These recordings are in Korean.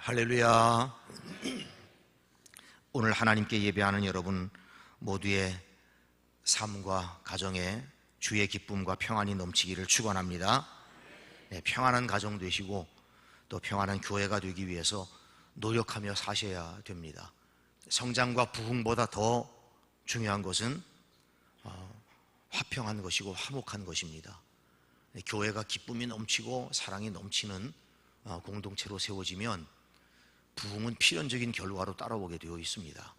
할렐루야. 오늘 하나님께 예배하는 여러분 모두의 삶과 가정에 주의 기쁨과 평안이 넘치기를 축원합니다. 평안한 가정 되시고 또 평안한 교회가 되기 위해서 노력하며 사셔야 됩니다. 성장과 부흥보다 더 중요한 것은 화평한 것이고 화목한 것입니다. 교회가 기쁨이 넘치고 사랑이 넘치는 공동체로 세워지면 부흥은 필연적인 결과로 따라오게 되어 있습니다.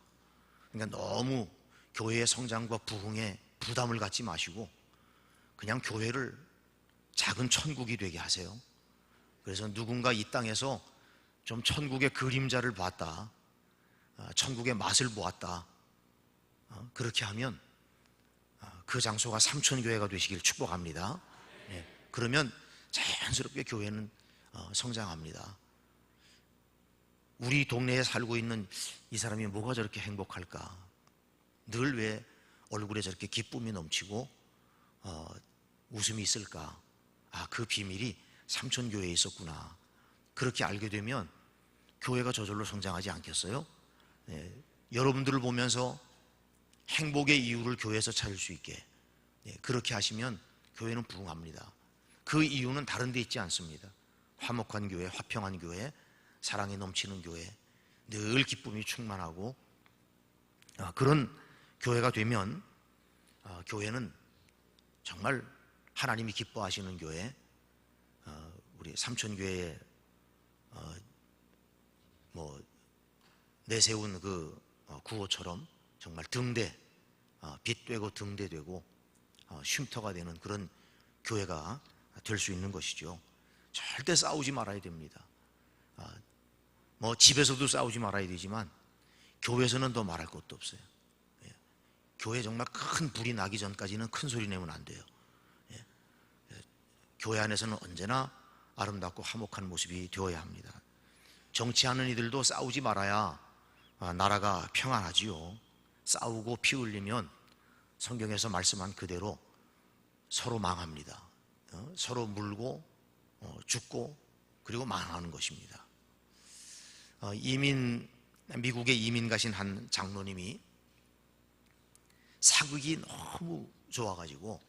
그러니까 너무 교회의 성장과 부흥에 부담을 갖지 마시고 그냥 교회를 작은 천국이 되게 하세요. 그래서 누군가 이 땅에서 좀 천국의 그림자를 봤다, 천국의 맛을 보았다, 그렇게 하면 그 장소가 삼천교회가 되시길 축복합니다. 그러면 자연스럽게 교회는 성장합니다. 우리 동네에 살고 있는 이 사람이 뭐가 저렇게 행복할까? 늘 왜 얼굴에 저렇게 기쁨이 넘치고 웃음이 있을까? 그 비밀이 삼천교회에 있었구나. 그렇게 알게 되면 교회가 저절로 성장하지 않겠어요? 여러분들을 보면서 행복의 이유를 교회에서 찾을 수 있게 그렇게 하시면 교회는 부흥합니다. 그 이유는 다른 데 있지 않습니다. 화목한 교회, 화평한 교회, 사랑이 넘치는 교회, 늘 기쁨이 충만하고 그런 교회가 되면 교회는 정말 하나님이 기뻐하시는 교회, 우리 삼천교회에 내세운 그 구호처럼 정말 등대, 빛되고 등대되고 쉼터가 되는 그런 교회가 될 수 있는 것이죠. 절대 싸우지 말아야 됩니다. 집에서도 싸우지 말아야 되지만 교회에서는 더 말할 것도 없어요. 교회 정말 큰 불이 나기 전까지는 큰 소리 내면 안 돼요. 교회 안에서는 언제나 아름답고 화목한 모습이 되어야 합니다. 정치하는 이들도 싸우지 말아야 나라가 평안하지요. 싸우고 피 흘리면 성경에서 말씀한 그대로 서로 망합니다. 서로 물고 죽고 그리고 망하는 것입니다. 미국에 이민 가신 한 장로님이 사극이 너무 좋아가지고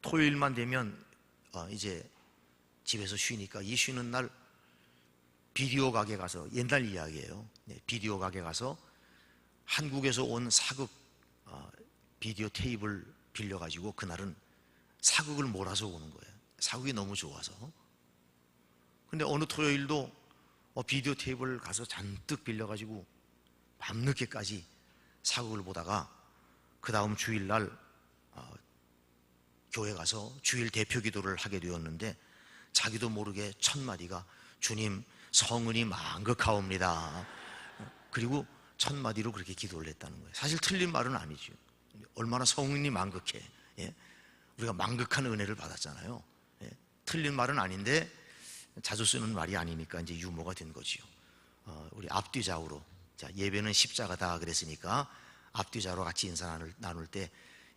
토요일만 되면 이제 집에서 쉬니까 이 쉬는 날 비디오 가게 가서, 옛날 이야기예요. 비디오 가게 가서 한국에서 온 사극 비디오 테이프를 빌려가지고 그날은 사극을 몰아서 오는 거예요. 사극이 너무 좋아서. 근데 어느 토요일도 비디오 테이프를 가서 잔뜩 빌려가지고 밤늦게까지 사극을 보다가 그 다음 주일날 교회 가서 주일 대표 기도를 하게 되었는데 자기도 모르게 첫 마디가 주님 성은이 만극하옵니다. 그리고 첫 마디로 그렇게 기도를 했다는 거예요. 사실 틀린 말은 아니죠. 얼마나 성은이 만극해. 우리가 만극한 은혜를 받았잖아요. 틀린 말은 아닌데 자주 쓰는 말이 아니니까 이제 유머가 된 거지요. 우리 앞뒤좌우로, 자, 예배는 십자가다 그랬으니까 앞뒤좌우로 같이 인사 나눌 때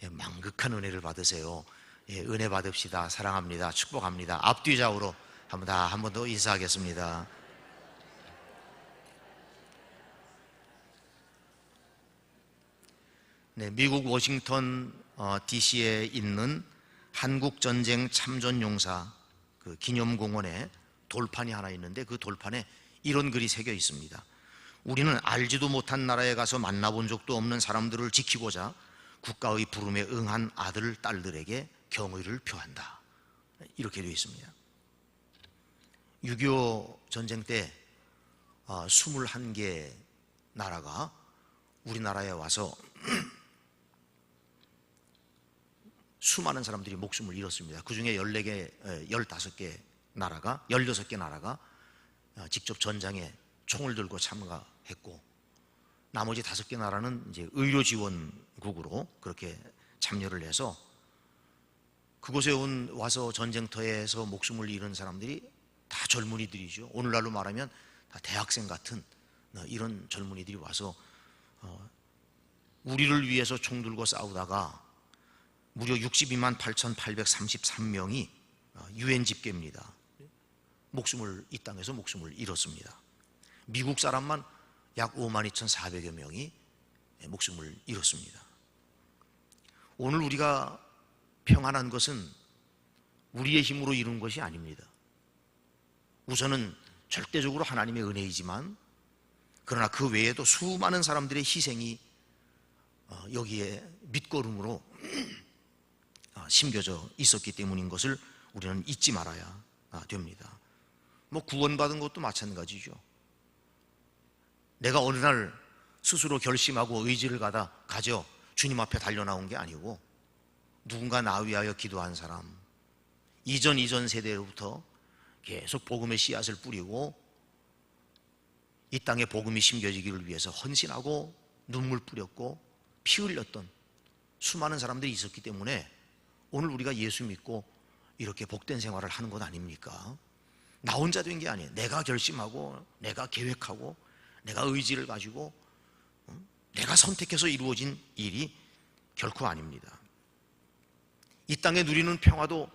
만극한 은혜를 받으세요. 은혜 받읍시다. 사랑합니다. 축복합니다. 앞뒤좌우로 한 번 더 인사하겠습니다. 미국 워싱턴 DC에 있는 한국전쟁 참전용사 그 기념공원에 돌판이 하나 있는데 그 돌판에 이런 글이 새겨 있습니다. 우리는 알지도 못한 나라에 가서 만나본 적도 없는 사람들을 지키고자 국가의 부름에 응한 아들, 딸들에게 경의를 표한다. 이렇게 되어 있습니다. 6.25 전쟁 때 21개 나라가 우리나라에 와서 수많은 사람들이 목숨을 잃었습니다. 그 중에 15개 나라가 직접 전장에 총을 들고 참가했고, 나머지 5개 나라는 이제 의료지원국으로 그렇게 참여를 해서 그곳에 와서 전쟁터에서 목숨을 잃은 사람들이 다 젊은이들이죠. 오늘날로 말하면 다 대학생 같은 이런 젊은이들이 와서 우리를 위해서 총 들고 싸우다가 무려 62만 8,833명이 유엔 집계입니다. 이 땅에서 목숨을 잃었습니다. 미국 사람만 약 52,400여 명이 목숨을 잃었습니다. 오늘 우리가 평안한 것은 우리의 힘으로 이룬 것이 아닙니다. 우선은 절대적으로 하나님의 은혜이지만, 그러나 그 외에도 수많은 사람들의 희생이 여기에 밑거름으로 심겨져 있었기 때문인 것을 우리는 잊지 말아야 됩니다. 구원받은 것도 마찬가지죠. 내가 어느 날 스스로 결심하고 의지를 가져 주님 앞에 달려나온 게 아니고, 누군가 나 위하여 기도한 사람, 이전 세대로부터 계속 복음의 씨앗을 뿌리고 이 땅에 복음이 심겨지기를 위해서 헌신하고 눈물 뿌렸고 피 흘렸던 수많은 사람들이 있었기 때문에 오늘 우리가 예수 믿고 이렇게 복된 생활을 하는 것 아닙니까? 나 혼자 된 게 아니에요. 내가 결심하고, 내가 계획하고, 내가 의지를 가지고, 내가 선택해서 이루어진 일이 결코 아닙니다. 이 땅에 누리는 평화도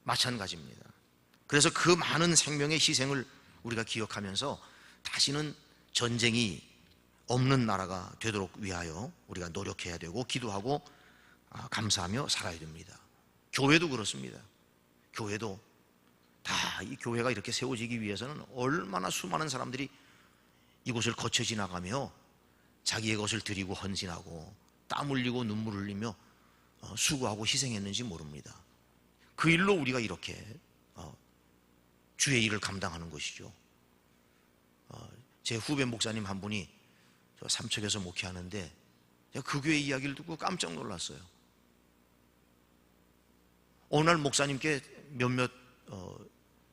마찬가지입니다. 그래서 그 많은 생명의 희생을 우리가 기억하면서 다시는 전쟁이 없는 나라가 되도록 위하여 우리가 노력해야 되고, 기도하고 감사하며 살아야 됩니다. 교회도 그렇습니다. 교회도 다 이 교회가 이렇게 세워지기 위해서는 얼마나 수많은 사람들이 이곳을 거쳐 지나가며 자기의 것을 드리고 헌신하고 땀 흘리고 눈물 흘리며 수고하고 희생했는지 모릅니다. 그 일로 우리가 이렇게 주의 일을 감당하는 것이죠. 제 후배 목사님 한 분이 저 삼척에서 목회하는데, 제가 그 교회 이야기를 듣고 깜짝 놀랐어요. 어느 날 목사님께 몇몇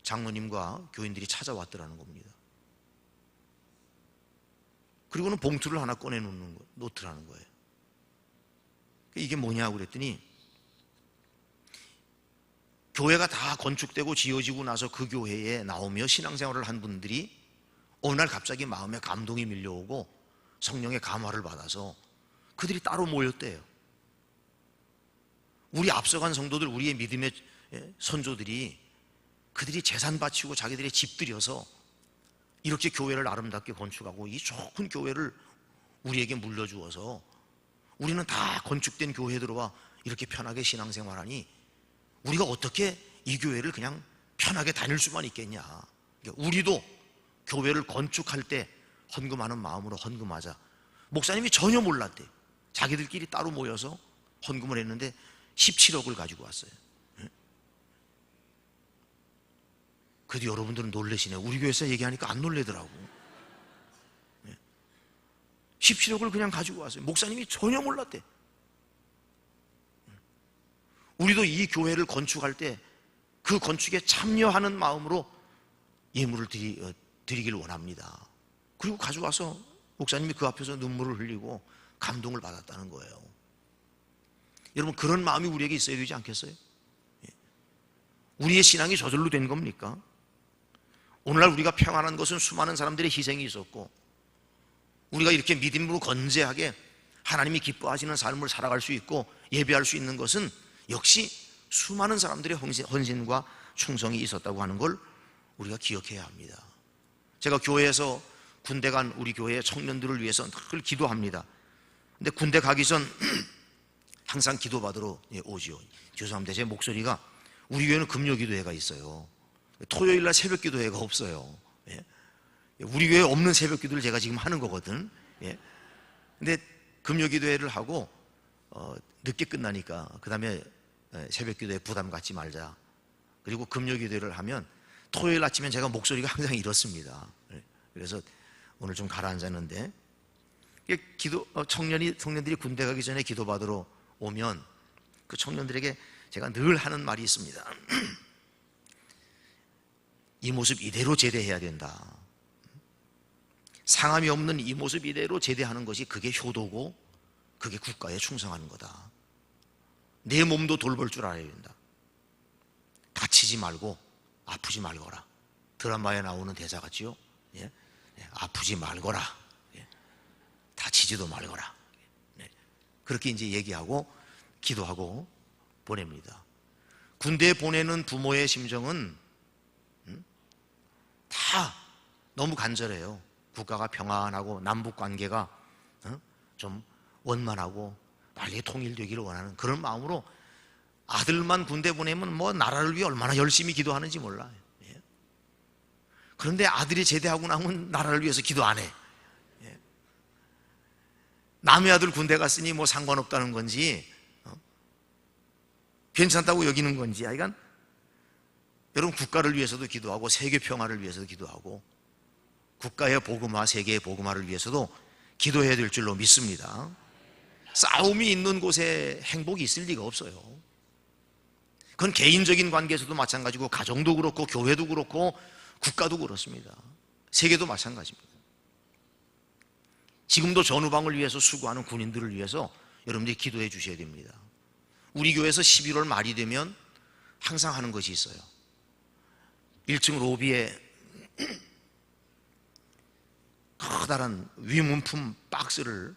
장로님과 교인들이 찾아왔더라는 겁니다. 그리고는 봉투를 하나 놓더라는 거예요. 이게 뭐냐고 그랬더니, 교회가 다 건축되고 지어지고 나서 그 교회에 나오며 신앙생활을 한 분들이 어느 날 갑자기 마음에 감동이 밀려오고 성령의 감화를 받아서 그들이 따로 모였대요. 우리 앞서간 성도들, 우리의 믿음의 선조들이 그들이 재산 바치고 자기들의 집 들여서 이렇게 교회를 아름답게 건축하고 이 좋은 교회를 우리에게 물려주어서 우리는 다 건축된 교회에 들어와 이렇게 편하게 신앙생활하니 우리가 어떻게 이 교회를 그냥 편하게 다닐 수만 있겠냐. 그러니까 우리도 교회를 건축할 때 헌금하는 마음으로 헌금하자. 목사님이 전혀 몰랐대. 자기들끼리 따로 모여서 헌금을 했는데 17억을 가지고 왔어요. 그래도 여러분들은 놀라시네. 우리 교회에서 얘기하니까 안 놀래더라고. 17억을 그냥 가지고 왔어요. 목사님이 전혀 몰랐대. 우리도 이 교회를 건축할 때 그 건축에 참여하는 마음으로 예물을 드리길 원합니다. 그리고 가져와서 목사님이 그 앞에서 눈물을 흘리고 감동을 받았다는 거예요. 여러분, 그런 마음이 우리에게 있어야 되지 않겠어요? 우리의 신앙이 저절로 된 겁니까? 오늘날 우리가 평안한 것은 수많은 사람들의 희생이 있었고, 우리가 이렇게 믿음으로 건재하게 하나님이 기뻐하시는 삶을 살아갈 수 있고 예배할 수 있는 것은 역시 수많은 사람들의 헌신과 충성이 있었다고 하는 걸 우리가 기억해야 합니다. 제가 교회에서 군대 간 우리 교회의 청년들을 위해서 늘 기도합니다. 근데 군대 가기 전 항상 기도받으러 오지요. 죄송합니다. 제 목소리가, 우리 교회는 금요기도회가 있어요. 토요일날 새벽기도회가 없어요. 우리 교회에 없는 새벽기도를 제가 지금 하는 거거든. 근데 금요기도회를 하고 늦게 끝나니까 그 다음에 새벽기도에 부담 갖지 말자. 그리고 금요기도회를 하면 토요일 아침엔 제가 목소리가 항상 이렇습니다. 그래서 오늘 좀 가라앉았는데, 청년들이 군대 가기 전에 기도받으러 오면 그 청년들에게 제가 늘 하는 말이 있습니다. 이 모습 이대로 제대해야 된다. 상함이 없는 이 모습 이대로 제대하는 것이 그게 효도고 그게 국가에 충성하는 거다. 내 몸도 돌볼 줄 알아야 된다. 다치지 말고 아프지 말거라. 드라마에 나오는 대사 같지요? 아프지 말거라. 다치지도 말거라. 그렇게 이제 얘기하고 기도하고 보냅니다. 군대에 보내는 부모의 심정은 다 너무 간절해요. 국가가 평안하고 남북 관계가 좀 원만하고 빨리 통일되기를 원하는 그런 마음으로 아들만 군대 보내면 뭐 나라를 위해 얼마나 열심히 기도하는지 몰라요. 예. 그런데 아들이 제대하고 나면 나라를 위해서 기도 안 해. 예. 남의 아들 군대 갔으니 뭐 상관없다는 건지 괜찮다고 여기는 건지, 하여간 여러분, 국가를 위해서도 기도하고 세계 평화를 위해서도 기도하고 국가의 복음화, 세계의 복음화를 위해서도 기도해야 될 줄로 믿습니다. 싸움이 있는 곳에 행복이 있을 리가 없어요. 그건 개인적인 관계에서도 마찬가지고 가정도 그렇고 교회도 그렇고 국가도 그렇습니다. 세계도 마찬가지입니다. 지금도 전후방을 위해서 수고하는 군인들을 위해서 여러분들이 기도해 주셔야 됩니다. 우리 교회에서 11월 말이 되면 항상 하는 것이 있어요. 1층 로비에 커다란 위문품 박스를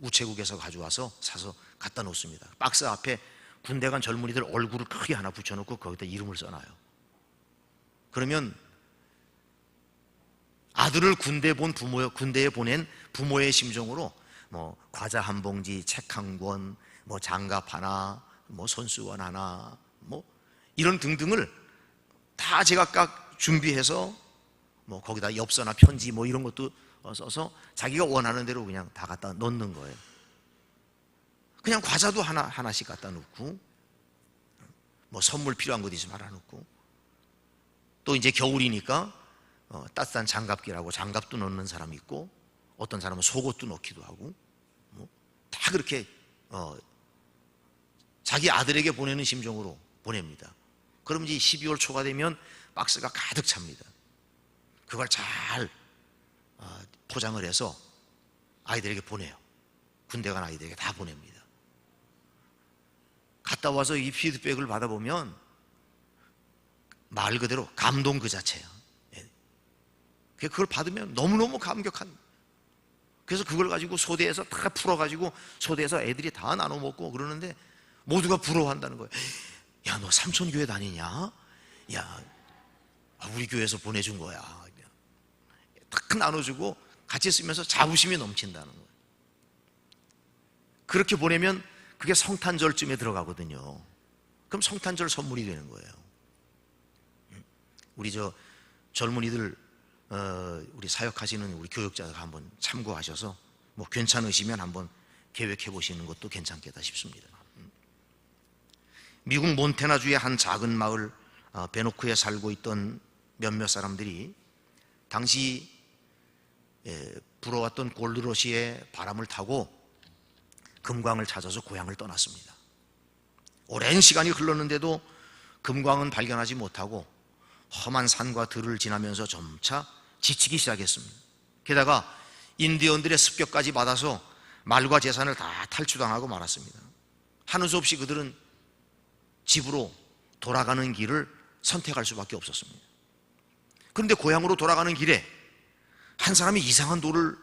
우체국에서 가져와서 사서 갖다 놓습니다. 박스 앞에 군대 간 젊은이들 얼굴을 크게 하나 붙여놓고 거기다 이름을 써놔요. 그러면 아들을 군대에 보낸 부모의 심정으로 뭐 과자 한 봉지, 책 한 권, 뭐 장갑 하나, 뭐 손수건 하나, 뭐 이런 등등을 다 제각각 준비해서 뭐 거기다 엽서나 편지 뭐 이런 것도 써서 자기가 원하는 대로 그냥 다 갖다 넣는 거예요. 그냥 과자도 하나씩 갖다 놓고, 뭐 선물 필요한 것 있으면 하나 놓고, 또 이제 겨울이니까 따뜻한 장갑기라고 장갑도 넣는 사람이 있고, 어떤 사람은 속옷도 넣기도 하고, 뭐 다 그렇게 자기 아들에게 보내는 심정으로 보냅니다. 그럼 이제 12월 초가 되면 박스가 가득 찹니다. 그걸 잘 포장을 해서 아이들에게 보내요. 군대 간 아이들에게 다 보냅니다. 갔다 와서 이 피드백을 받아보면 말 그대로 감동 그 자체예요. 그걸 받으면 너무너무 감격한. 그래서 그걸 가지고 소대에서 다 풀어가지고 소대에서 애들이 다 나눠 먹고 그러는데 모두가 부러워한다는 거예요. 야, 너 삼촌교회 다니냐? 야, 우리 교회에서 보내준 거야. 딱 나눠주고 같이 쓰면서 자부심이 넘친다는 거예요. 그렇게 보내면 그게 성탄절쯤에 들어가거든요. 그럼 성탄절 선물이 되는 거예요. 우리 젊은이들, 우리 사역하시는 우리 교육자가 한번 참고하셔서 뭐 괜찮으시면 한번 계획해 보시는 것도 괜찮겠다 싶습니다. 미국 몬태나주의 한 작은 마을 베노크에 살고 있던 몇몇 사람들이 당시 불어왔던 골드러시의 바람을 타고 금광을 찾아서 고향을 떠났습니다. 오랜 시간이 흘렀는데도 금광은 발견하지 못하고 험한 산과 들을 지나면서 점차 지치기 시작했습니다. 게다가 인디언들의 습격까지 받아서 말과 재산을 다 탈취당하고 말았습니다. 하는 수 없이 그들은 집으로 돌아가는 길을 선택할 수밖에 없었습니다. 그런데 고향으로 돌아가는 길에 한 사람이 이상한 돌을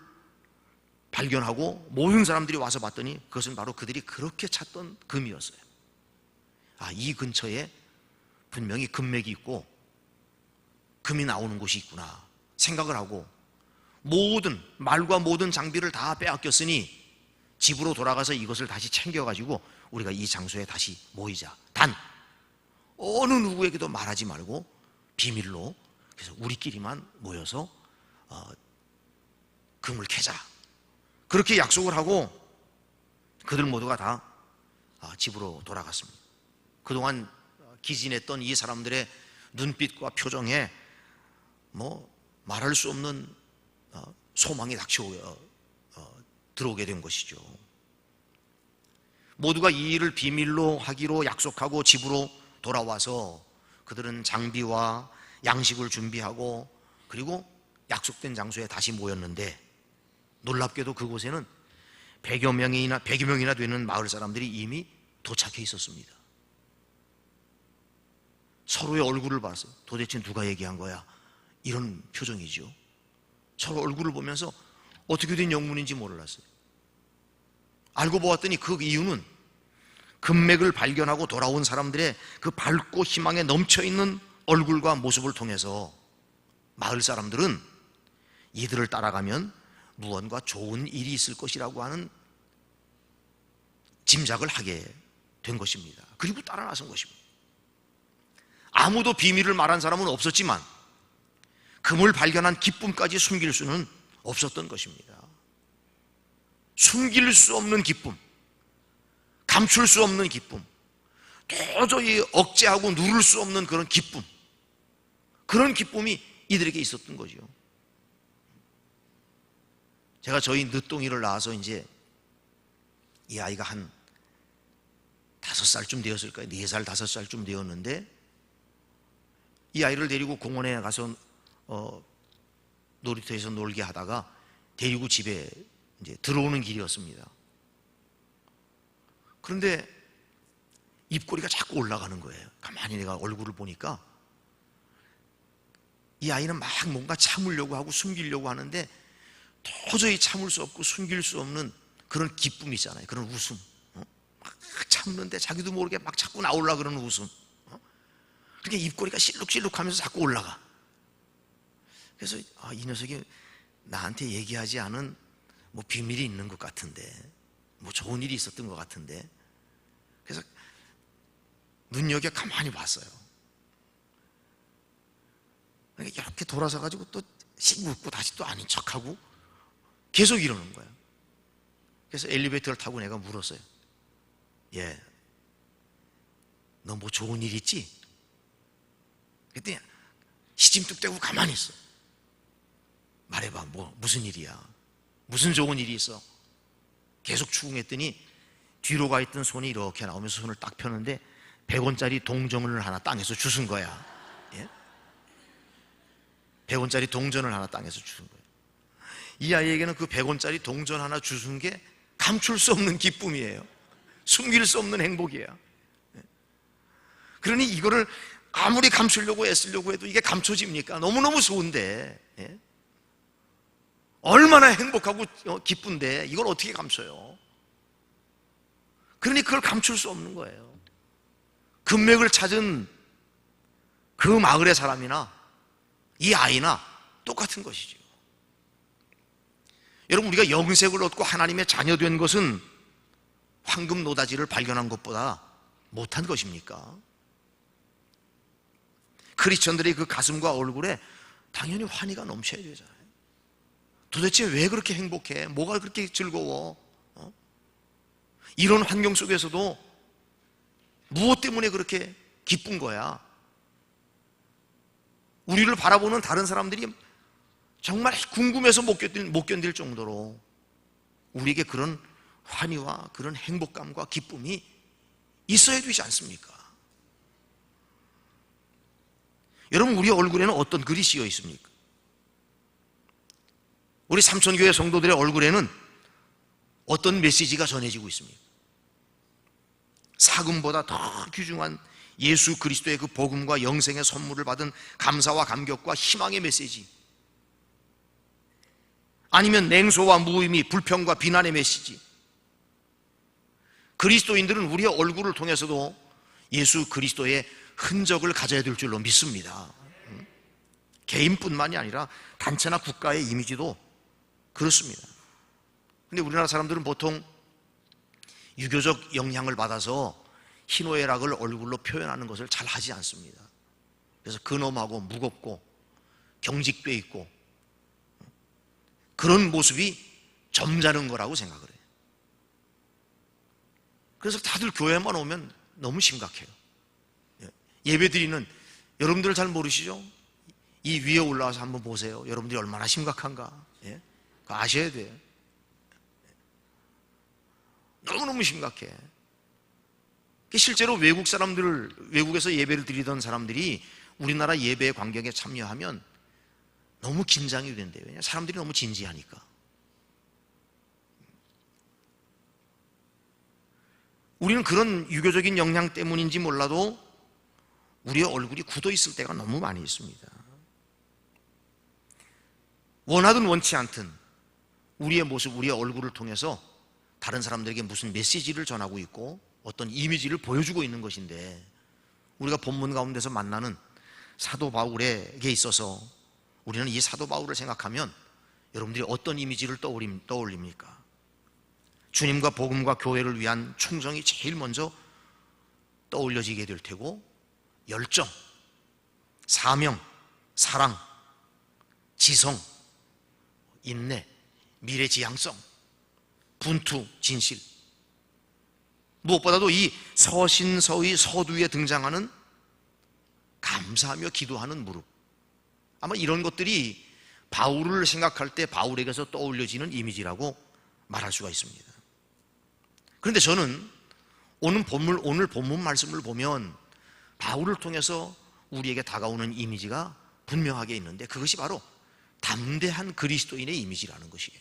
발견하고 모든 사람들이 와서 봤더니 그것은 바로 그들이 그렇게 찾던 금이었어요. 이 근처에 분명히 금맥이 있고 금이 나오는 곳이 있구나 생각을 하고 말과 모든 장비를 다 빼앗겼으니 집으로 돌아가서 이것을 다시 챙겨가지고 우리가 이 장소에 다시 모이자. 단 어느 누구에게도 말하지 말고 비밀로, 그래서 우리끼리만 모여서 금을 캐자. 그렇게 약속을 하고 그들 모두가 다 집으로 돌아갔습니다. 그동안 기진했던 이 사람들의 눈빛과 표정에 뭐 말할 수 없는 소망이 들어오게 된 것이죠. 모두가 이 일을 비밀로 하기로 약속하고 집으로 돌아와서 그들은 장비와 양식을 준비하고 그리고 약속된 장소에 다시 모였는데 놀랍게도 그곳에는 100여 명이나 되는 마을 사람들이 이미 도착해 있었습니다. 서로의 얼굴을 봐서 도대체 누가 얘기한 거야? 이런 표정이죠. 서로 얼굴을 보면서 어떻게 된 영문인지 몰랐어요. 알고 보았더니 그 이유는 금맥을 발견하고 돌아온 사람들의 그 밝고 희망에 넘쳐있는 얼굴과 모습을 통해서 마을 사람들은 이들을 따라가면 무언가 좋은 일이 있을 것이라고 하는 짐작을 하게 된 것입니다. 그리고 따라 나선 것입니다. 아무도 비밀을 말한 사람은 없었지만 금을 발견한 기쁨까지 숨길 수는 없었던 것입니다. 숨길 수 없는 기쁨, 감출 수 없는 기쁨, 도저히 억제하고 누를 수 없는 그런 기쁨, 그런 기쁨이 이들에게 있었던 거죠. 제가 저희 늦둥이를 낳아서 이제 이 아이가 한 5살쯤 되었을 거예요. 4살, 5살쯤 되었는데 이 아이를 데리고 공원에 가서 놀이터에서 놀게 하다가 데리고 집에 이제 들어오는 길이었습니다. 그런데 입꼬리가 자꾸 올라가는 거예요. 가만히 내가 얼굴을 보니까 이 아이는 막 뭔가 참으려고 하고 숨기려고 하는데 도저히 참을 수 없고 숨길 수 없는 그런 기쁨이 있잖아요. 그런 웃음. 막 참는데 자기도 모르게 막 자꾸 나오려고 그러는 웃음. 그러니까 입꼬리가 실룩실룩 하면서 자꾸 올라가. 그래서 이 녀석이 나한테 얘기하지 않은 뭐 비밀이 있는 것 같은데, 뭐 좋은 일이 있었던 것 같은데, 그래서 눈여겨 가만히 봤어요. 그러니까 이렇게 돌아서 가지고 또 씩 웃고 다시 또 아닌 척하고 계속 이러는 거예요. 그래서 엘리베이터를 타고 내가 물었어요. 예, 너 뭐 좋은 일 있지? 그랬더니 시침뚝대고 가만히 있어. 말해봐, 뭐 무슨 일이야? 무슨 좋은 일이 있어? 계속 추궁했더니 뒤로 가 있던 손이 이렇게 나오면서 손을 딱 펴는데 100원짜리 동전을 하나 땅에서 주운 거야. 예? 100원짜리 동전을 하나 땅에서 주운 거예요. 이 아이에게는 그 100원짜리 동전 하나 주운 게 감출 수 없는 기쁨이에요. 숨길 수 없는 행복이에요. 그러니 이거를 아무리 감추려고 애쓰려고 해도 이게 감춰집니까? 너무너무 좋은데, 예? 얼마나 행복하고 기쁜데 이걸 어떻게 감춰요? 그러니 그걸 감출 수 없는 거예요. 금맥을 찾은 그 마을의 사람이나 이 아이나 똑같은 것이죠. 여러분, 우리가 영생을 얻고 하나님의 자녀 된 것은 황금 노다지를 발견한 것보다 못한 것입니까? 크리스천들의 그 가슴과 얼굴에 당연히 환희가 넘쳐야 되잖아요. 도대체 왜 그렇게 행복해? 뭐가 그렇게 즐거워? 이런 환경 속에서도 무엇 때문에 그렇게 기쁜 거야? 우리를 바라보는 다른 사람들이 정말 궁금해서 못 견딜 정도로 우리에게 그런 환희와 그런 행복감과 기쁨이 있어야 되지 않습니까? 여러분, 우리 얼굴에는 어떤 글이 씌어 있습니까? 우리 삼천교회 성도들의 얼굴에는 어떤 메시지가 전해지고 있습니까? 사금보다 더 귀중한 예수 그리스도의 그 복음과 영생의 선물을 받은 감사와 감격과 희망의 메시지, 아니면 냉소와 무의미, 불평과 비난의 메시지. 그리스도인들은 우리의 얼굴을 통해서도 예수 그리스도의 흔적을 가져야 될 줄로 믿습니다. 개인뿐만이 아니라 단체나 국가의 이미지도 그렇습니다. 근데 우리나라 사람들은 보통 유교적 영향을 받아서 희노애락을 얼굴로 표현하는 것을 잘 하지 않습니다. 그래서 근엄하고 무겁고 경직돼 있고 그런 모습이 점잖은 거라고 생각을 해요. 그래서 다들 교회만 오면 너무 심각해요. 예배 드리는 여러분들 잘 모르시죠? 이 위에 올라와서 한번 보세요. 여러분들이 얼마나 심각한가. 예? 그거 아셔야 돼요. 너무너무 심각해. 실제로 외국에서 예배를 드리던 사람들이 우리나라 예배 광경에 참여하면 너무 긴장이 된대요. 왜냐하면 사람들이 너무 진지하니까. 우리는 그런 유교적인 영향 때문인지 몰라도 우리의 얼굴이 굳어 있을 때가 너무 많이 있습니다. 원하든 원치 않든 우리의 모습, 우리의 얼굴을 통해서 다른 사람들에게 무슨 메시지를 전하고 있고 어떤 이미지를 보여주고 있는 것인데, 우리가 본문 가운데서 만나는 사도 바울에게 있어서 우리는 이 사도 바울을 생각하면 여러분들이 어떤 이미지를 떠올립니까? 주님과 복음과 교회를 위한 충성이 제일 먼저 떠올려지게 될 테고, 열정, 사명, 사랑, 지성, 인내, 미래지향성, 분투, 진실, 무엇보다도 이 서신서의 서두에 등장하는 감사하며 기도하는 무릎, 아마 이런 것들이 바울을 생각할 때 바울에게서 떠올려지는 이미지라고 말할 수가 있습니다. 그런데 저는 오늘 본문 말씀을 보면 바울을 통해서 우리에게 다가오는 이미지가 분명하게 있는데, 그것이 바로 담대한 그리스도인의 이미지라는 것이에요.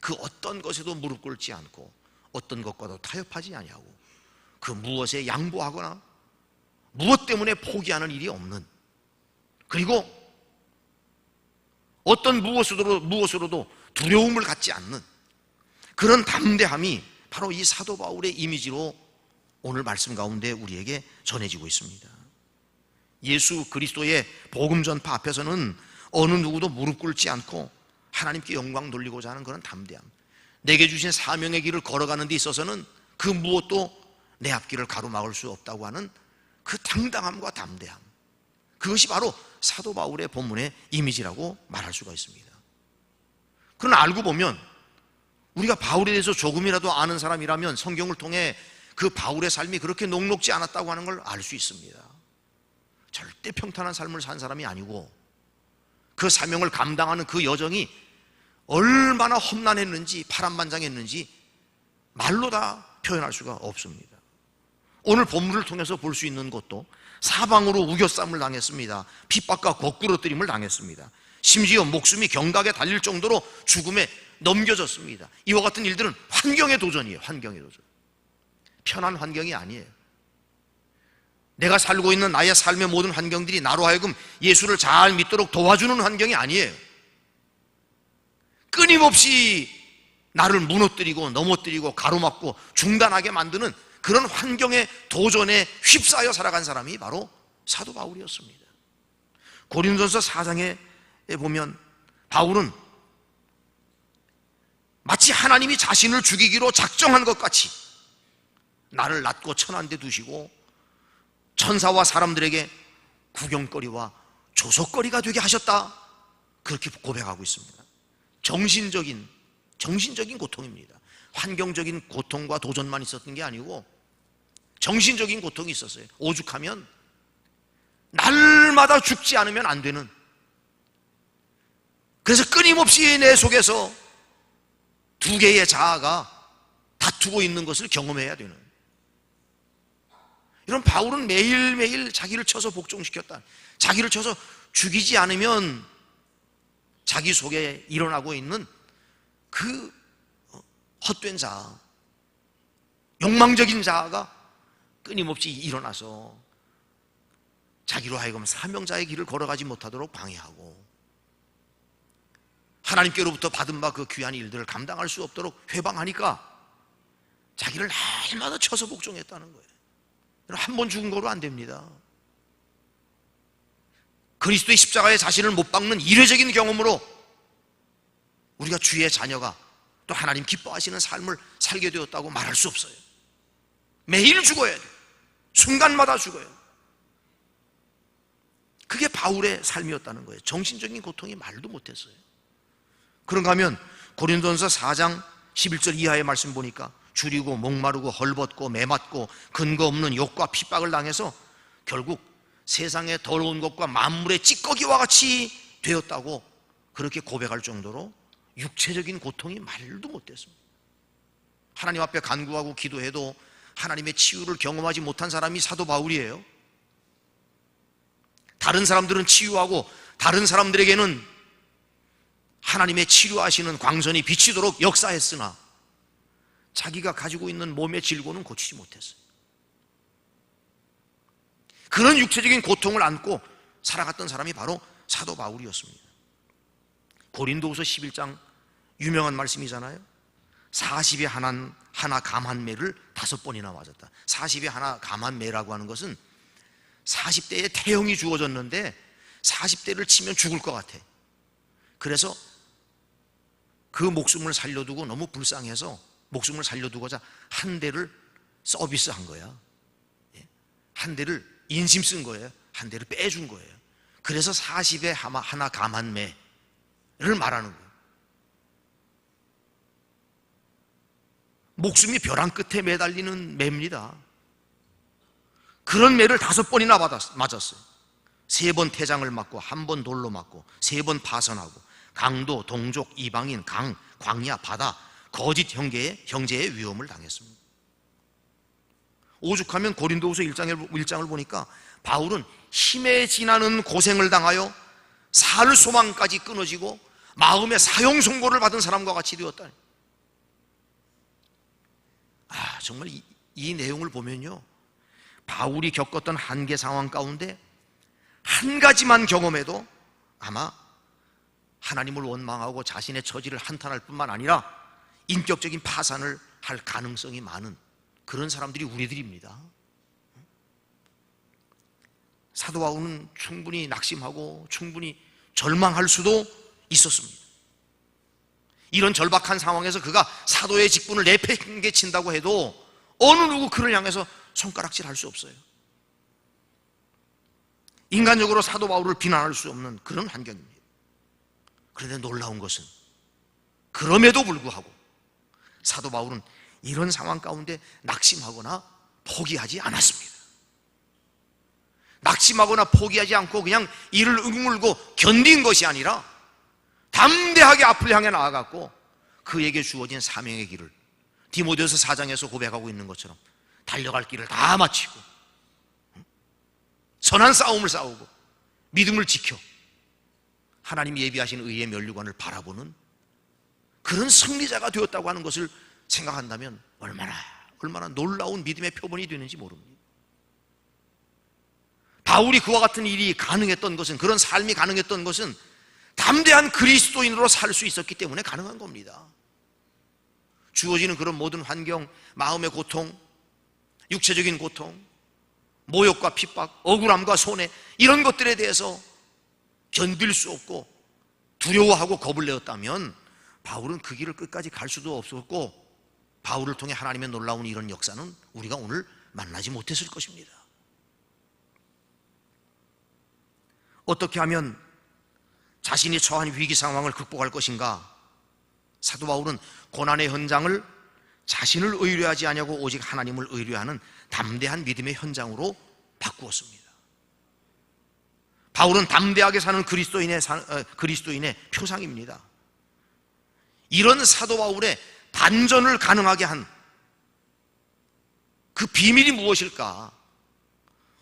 그 어떤 것에도 무릎 꿇지 않고 어떤 것과도 타협하지 아니하고 그 무엇에 양보하거나 무엇 때문에 포기하는 일이 없는, 그리고 어떤 무엇으로도 두려움을 갖지 않는 그런 담대함이 바로 이 사도 바울의 이미지로 오늘 말씀 가운데 우리에게 전해지고 있습니다. 예수 그리스도의 복음 전파 앞에서는 어느 누구도 무릎 꿇지 않고 하나님께 영광 돌리고자 하는 그런 담대함, 내게 주신 사명의 길을 걸어가는 데 있어서는 그 무엇도 내 앞길을 가로막을 수 없다고 하는 그 당당함과 담대함, 그것이 바로 사도 바울의 본문의 이미지라고 말할 수가 있습니다. 그러나 알고 보면 우리가 바울에 대해서 조금이라도 아는 사람이라면 성경을 통해 그 바울의 삶이 그렇게 녹록지 않았다고 하는 걸 알 수 있습니다. 절대 평탄한 삶을 산 사람이 아니고 그 사명을 감당하는 그 여정이 얼마나 험난했는지 파란만장했는지 말로 다 표현할 수가 없습니다. 오늘 본문을 통해서 볼 수 있는 것도 사방으로 우겨쌈을 당했습니다. 핍박과 거꾸러뜨림을 당했습니다. 심지어 목숨이 경각에 달릴 정도로 죽음에 넘겨졌습니다. 이와 같은 일들은 환경의 도전이에요. 환경의 도전. 편한 환경이 아니에요. 내가 살고 있는 나의 삶의 모든 환경들이 나로 하여금 예수를 잘 믿도록 도와주는 환경이 아니에요. 끊임없이 나를 무너뜨리고 넘어뜨리고 가로막고 중단하게 만드는 그런 환경의 도전에 휩싸여 살아간 사람이 바로 사도 바울이었습니다. 고린도전서 4장에 보면 바울은 마치 하나님이 자신을 죽이기로 작정한 것 같이 나를 낮고 천한 데 두시고 천사와 사람들에게 구경거리와 조속거리가 되게 하셨다, 그렇게 고백하고 있습니다. 정신적인 고통입니다. 환경적인 고통과 도전만 있었던 게 아니고 정신적인 고통이 있었어요. 오죽하면 날마다 죽지 않으면 안 되는, 그래서 끊임없이 내 속에서 두 개의 자아가 다투고 있는 것을 경험해야 되는, 이런 바울은 매일매일 자기를 쳐서 복종시켰다. 자기를 쳐서 죽이지 않으면 자기 속에 일어나고 있는 그 헛된 자아, 욕망적인 자아가 끊임없이 일어나서 자기로 하여금 사명자의 길을 걸어가지 못하도록 방해하고 하나님께로부터 받은 바 그 귀한 일들을 감당할 수 없도록 회방하니까 자기를 날마다 쳐서 복종했다는 거예요. 한 번 죽은 거로 안 됩니다. 그리스도의 십자가에 자신을 못 박는 이례적인 경험으로 우리가 주의 자녀가 또 하나님 기뻐하시는 삶을 살게 되었다고 말할 수 없어요. 매일 죽어야 돼요. 순간마다 죽어요. 그게 바울의 삶이었다는 거예요. 정신적인 고통이 말도 못했어요. 그런가 하면 고린도전서 4장 11절 이하의 말씀 보니까 줄이고 목마르고 헐벗고 매맞고 근거 없는 욕과 핍박을 당해서 결국 세상의 더러운 것과 만물의 찌꺼기와 같이 되었다고 그렇게 고백할 정도로 육체적인 고통이 말도 못했습니다. 하나님 앞에 간구하고 기도해도 하나님의 치유를 경험하지 못한 사람이 사도 바울이에요. 다른 사람들은 치유하고 다른 사람들에게는 하나님의 치료하시는 광선이 비치도록 역사했으나 자기가 가지고 있는 몸의 질고는 고치지 못했어요. 그런 육체적인 고통을 안고 살아갔던 사람이 바로 사도 바울이었습니다. 고린도후서 11장 유명한 말씀이잖아요. 40에 하나 감한 매를 5번이나 맞았다. 40에 하나 감한 매라고 하는 것은 40대에 태형이 주어졌는데 40대를 치면 죽을 것 같아. 그래서 그 목숨을 살려두고 너무 불쌍해서 목숨을 살려두고자 한 대를 서비스한 거야. 한 대를 인심 쓴 거예요. 한 대를 빼준 거예요. 그래서 40에 하나 감한 매를 말하는 거예요. 목숨이 벼랑 끝에 매달리는 매입니다. 그런 매를 5번이나 맞았어요. 3번 태장을 맞고 1번 돌로 맞고 3번 파선하고 강도, 동족, 이방인, 강, 광야, 바다, 거짓 형제의 위험을 당했습니다. 오죽하면 고린도후서 1장을 보니까 바울은 힘에 지나는 고생을 당하여 살 소망까지 끊어지고 마음의 사형 선고를 받은 사람과 같이 되었다. 정말 이 내용을 보면요, 바울이 겪었던 한계 상황 가운데 한 가지만 경험해도 아마 하나님을 원망하고 자신의 처지를 한탄할 뿐만 아니라 인격적인 파산을 할 가능성이 많은 그런 사람들이 우리들입니다. 사도 바울은 충분히 낙심하고 충분히 절망할 수도 있었습니다. 이런 절박한 상황에서 그가 사도의 직분을 내팽개친다고 해도 어느 누구 그를 향해서 손가락질 할 수 없어요. 인간적으로 사도 바울을 비난할 수 없는 그런 환경입니다. 그런데 놀라운 것은 그럼에도 불구하고 사도 바울은 이런 상황 가운데 낙심하거나 포기하지 않았습니다. 낙심하거나 포기하지 않고 그냥 이를 억물고 견딘 것이 아니라 담대하게 앞을 향해 나아갔고 그에게 주어진 사명의 길을 디모데후서 4장에서 고백하고 있는 것처럼 달려갈 길을 다 마치고 선한 싸움을 싸우고 믿음을 지켜 하나님이 예비하신 의의 면류관을 바라보는 그런 승리자가 되었다고 하는 것을 생각한다면 얼마나 놀라운 믿음의 표본이 되는지 모릅니다. 바울이 그와 같은 일이 가능했던 것은, 그런 삶이 가능했던 것은 담대한 그리스도인으로 살 수 있었기 때문에 가능한 겁니다. 주어지는 그런 모든 환경, 마음의 고통, 육체적인 고통, 모욕과 핍박, 억울함과 손해, 이런 것들에 대해서 견딜 수 없고 두려워하고 겁을 내었다면 바울은 그 길을 끝까지 갈 수도 없었고 바울을 통해 하나님의 놀라운 이런 역사는 우리가 오늘 만나지 못했을 것입니다. 어떻게 하면 자신이 처한 위기 상황을 극복할 것인가? 사도 바울은 고난의 현장을 자신을 의뢰하지 않냐고 오직 하나님을 의뢰하는 담대한 믿음의 현장으로 바꾸었습니다. 바울은 담대하게 사는 그리스도인의 표상입니다. 이런 사도 바울의 반전을 가능하게 한 그 비밀이 무엇일까?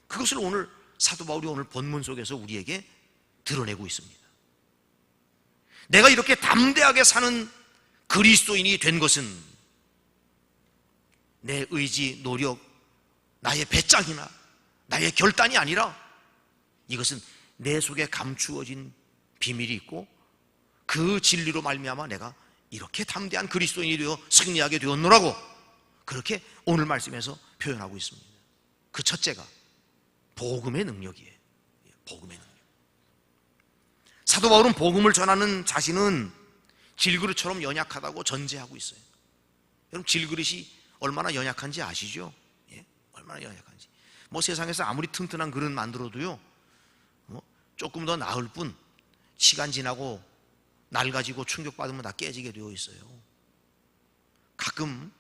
그것을 오늘 사도 바울이 오늘 본문 속에서 우리에게 드러내고 있습니다. 내가 이렇게 담대하게 사는 그리스도인이 된 것은 내 의지, 노력, 나의 배짱이나 나의 결단이 아니라 이것은 내 속에 감추어진 비밀이 있고 그 진리로 말미암아 내가 이렇게 담대한 그리스도인이 되어 승리하게 되었노라고 그렇게 오늘 말씀에서 표현하고 있습니다. 그 첫째가 복음의 능력이에요. 복음의 능력. 사도 바울은 복음을 전하는 자신은 질그릇처럼 연약하다고 전제하고 있어요. 여러분, 질그릇이 얼마나 연약한지 아시죠? 예? 얼마나 연약한지. 세상에서 아무리 튼튼한 그릇 만들어도요, 조금 더 나을 뿐 시간 지나고 낡아지고 충격받으면 다 깨지게 되어 있어요. 가끔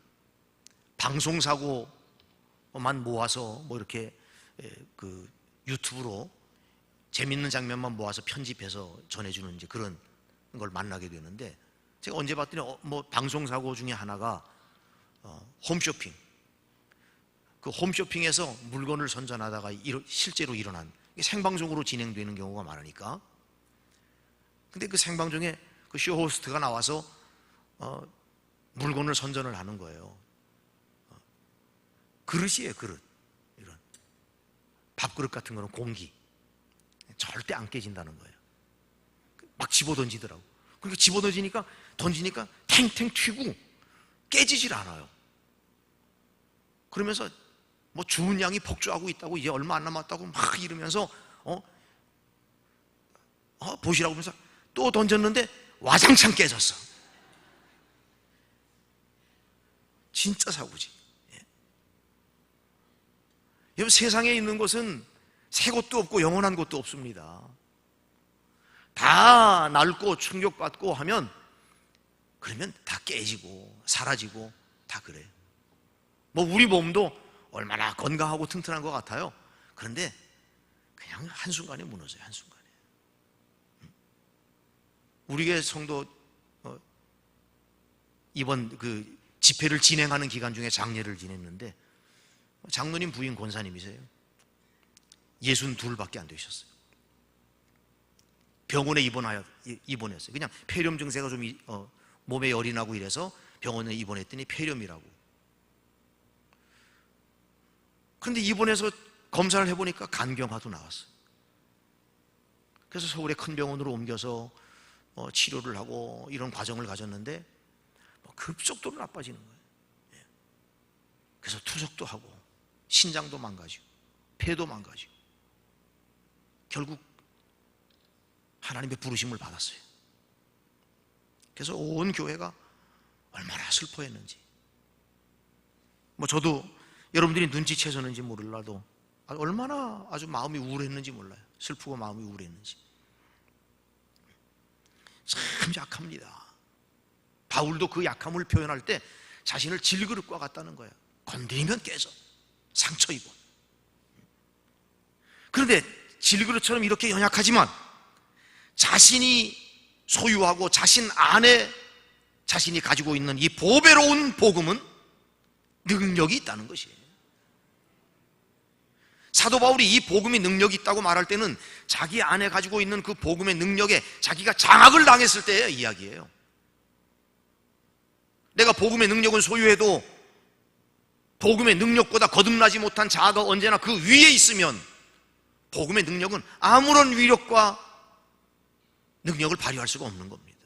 방송사고만 모아서 이렇게 그 유튜브로 재밌는 장면만 모아서 편집해서 전해주는 이제 그런 걸 만나게 되는데, 제가 언제 봤더니 방송사고 중에 하나가 홈쇼핑. 그 홈쇼핑에서 물건을 선전하다가 실제로 일어난, 생방송으로 진행되는 경우가 많으니까. 근데 그 생방송에 그 쇼 호스트가 나와서 물건을 선전을 하는 거예요. 그릇이에요, 그릇. 이런 밥그릇 같은 거는 공기 절대 안 깨진다는 거예요. 막 집어던지더라고. 그러니까 집어던지니까 탱탱 튀고 깨지질 않아요. 그러면서 주은 양이 폭주하고 있다고, 이제 얼마 안 남았다고 막 이러면서 보시라고 하면서 또 던졌는데 와장창 깨졌어. 진짜 사고지. 여러분, 세상에 있는 것은 새 것도 없고 영원한 것도 없습니다. 다 낡고 충격받고 하면 그러면 다 깨지고 사라지고 다 그래요. 뭐 우리 몸도 얼마나 건강하고 튼튼한 것 같아요. 그런데 그냥 한순간에 무너져요. 한순간에. 우리 교회 성도 이번 그 집회를 진행하는 기간 중에 장례를 지냈는데 장로님 부인 권사님이세요. 62밖에 안 되셨어요. 병원에 입원했어요. 그냥 폐렴 증세가 좀 몸에 열이 나고 이래서 병원에 입원했더니 폐렴이라고. 그런데 입원해서 검사를 해보니까 간경화도 나왔어요. 그래서 서울의 큰 병원으로 옮겨서 치료를 하고 이런 과정을 가졌는데 급속도로 나빠지는 거예요. 그래서 투석도 하고 신장도 망가지고 폐도 망가지고 결국 하나님의 부르심을 받았어요. 그래서 온 교회가 얼마나 슬퍼했는지, 뭐 저도 여러분들이 눈치채셨는지 몰라도 얼마나 아주 마음이 우울했는지 몰라요. 슬프고 마음이 우울했는지. 참 약합니다. 바울도 그 약함을 표현할 때 자신을 질그릇과 같다는 거예요. 건드리면 깨져, 상처 입어. 그런데 질그릇처럼 이렇게 연약하지만 자신이 소유하고 자신 안에 자신이 가지고 있는 이 보배로운 복음은 능력이 있다는 것이에요. 사도 바울이 이 복음이 능력이 있다고 말할 때는 자기 안에 가지고 있는 그 복음의 능력에 자기가 장악을 당했을 때의 이야기예요. 내가 복음의 능력은 소유해도 복음의 능력보다 거듭나지 못한 자아가 언제나 그 위에 있으면 복음의 능력은 아무런 위력과 능력을 발휘할 수가 없는 겁니다.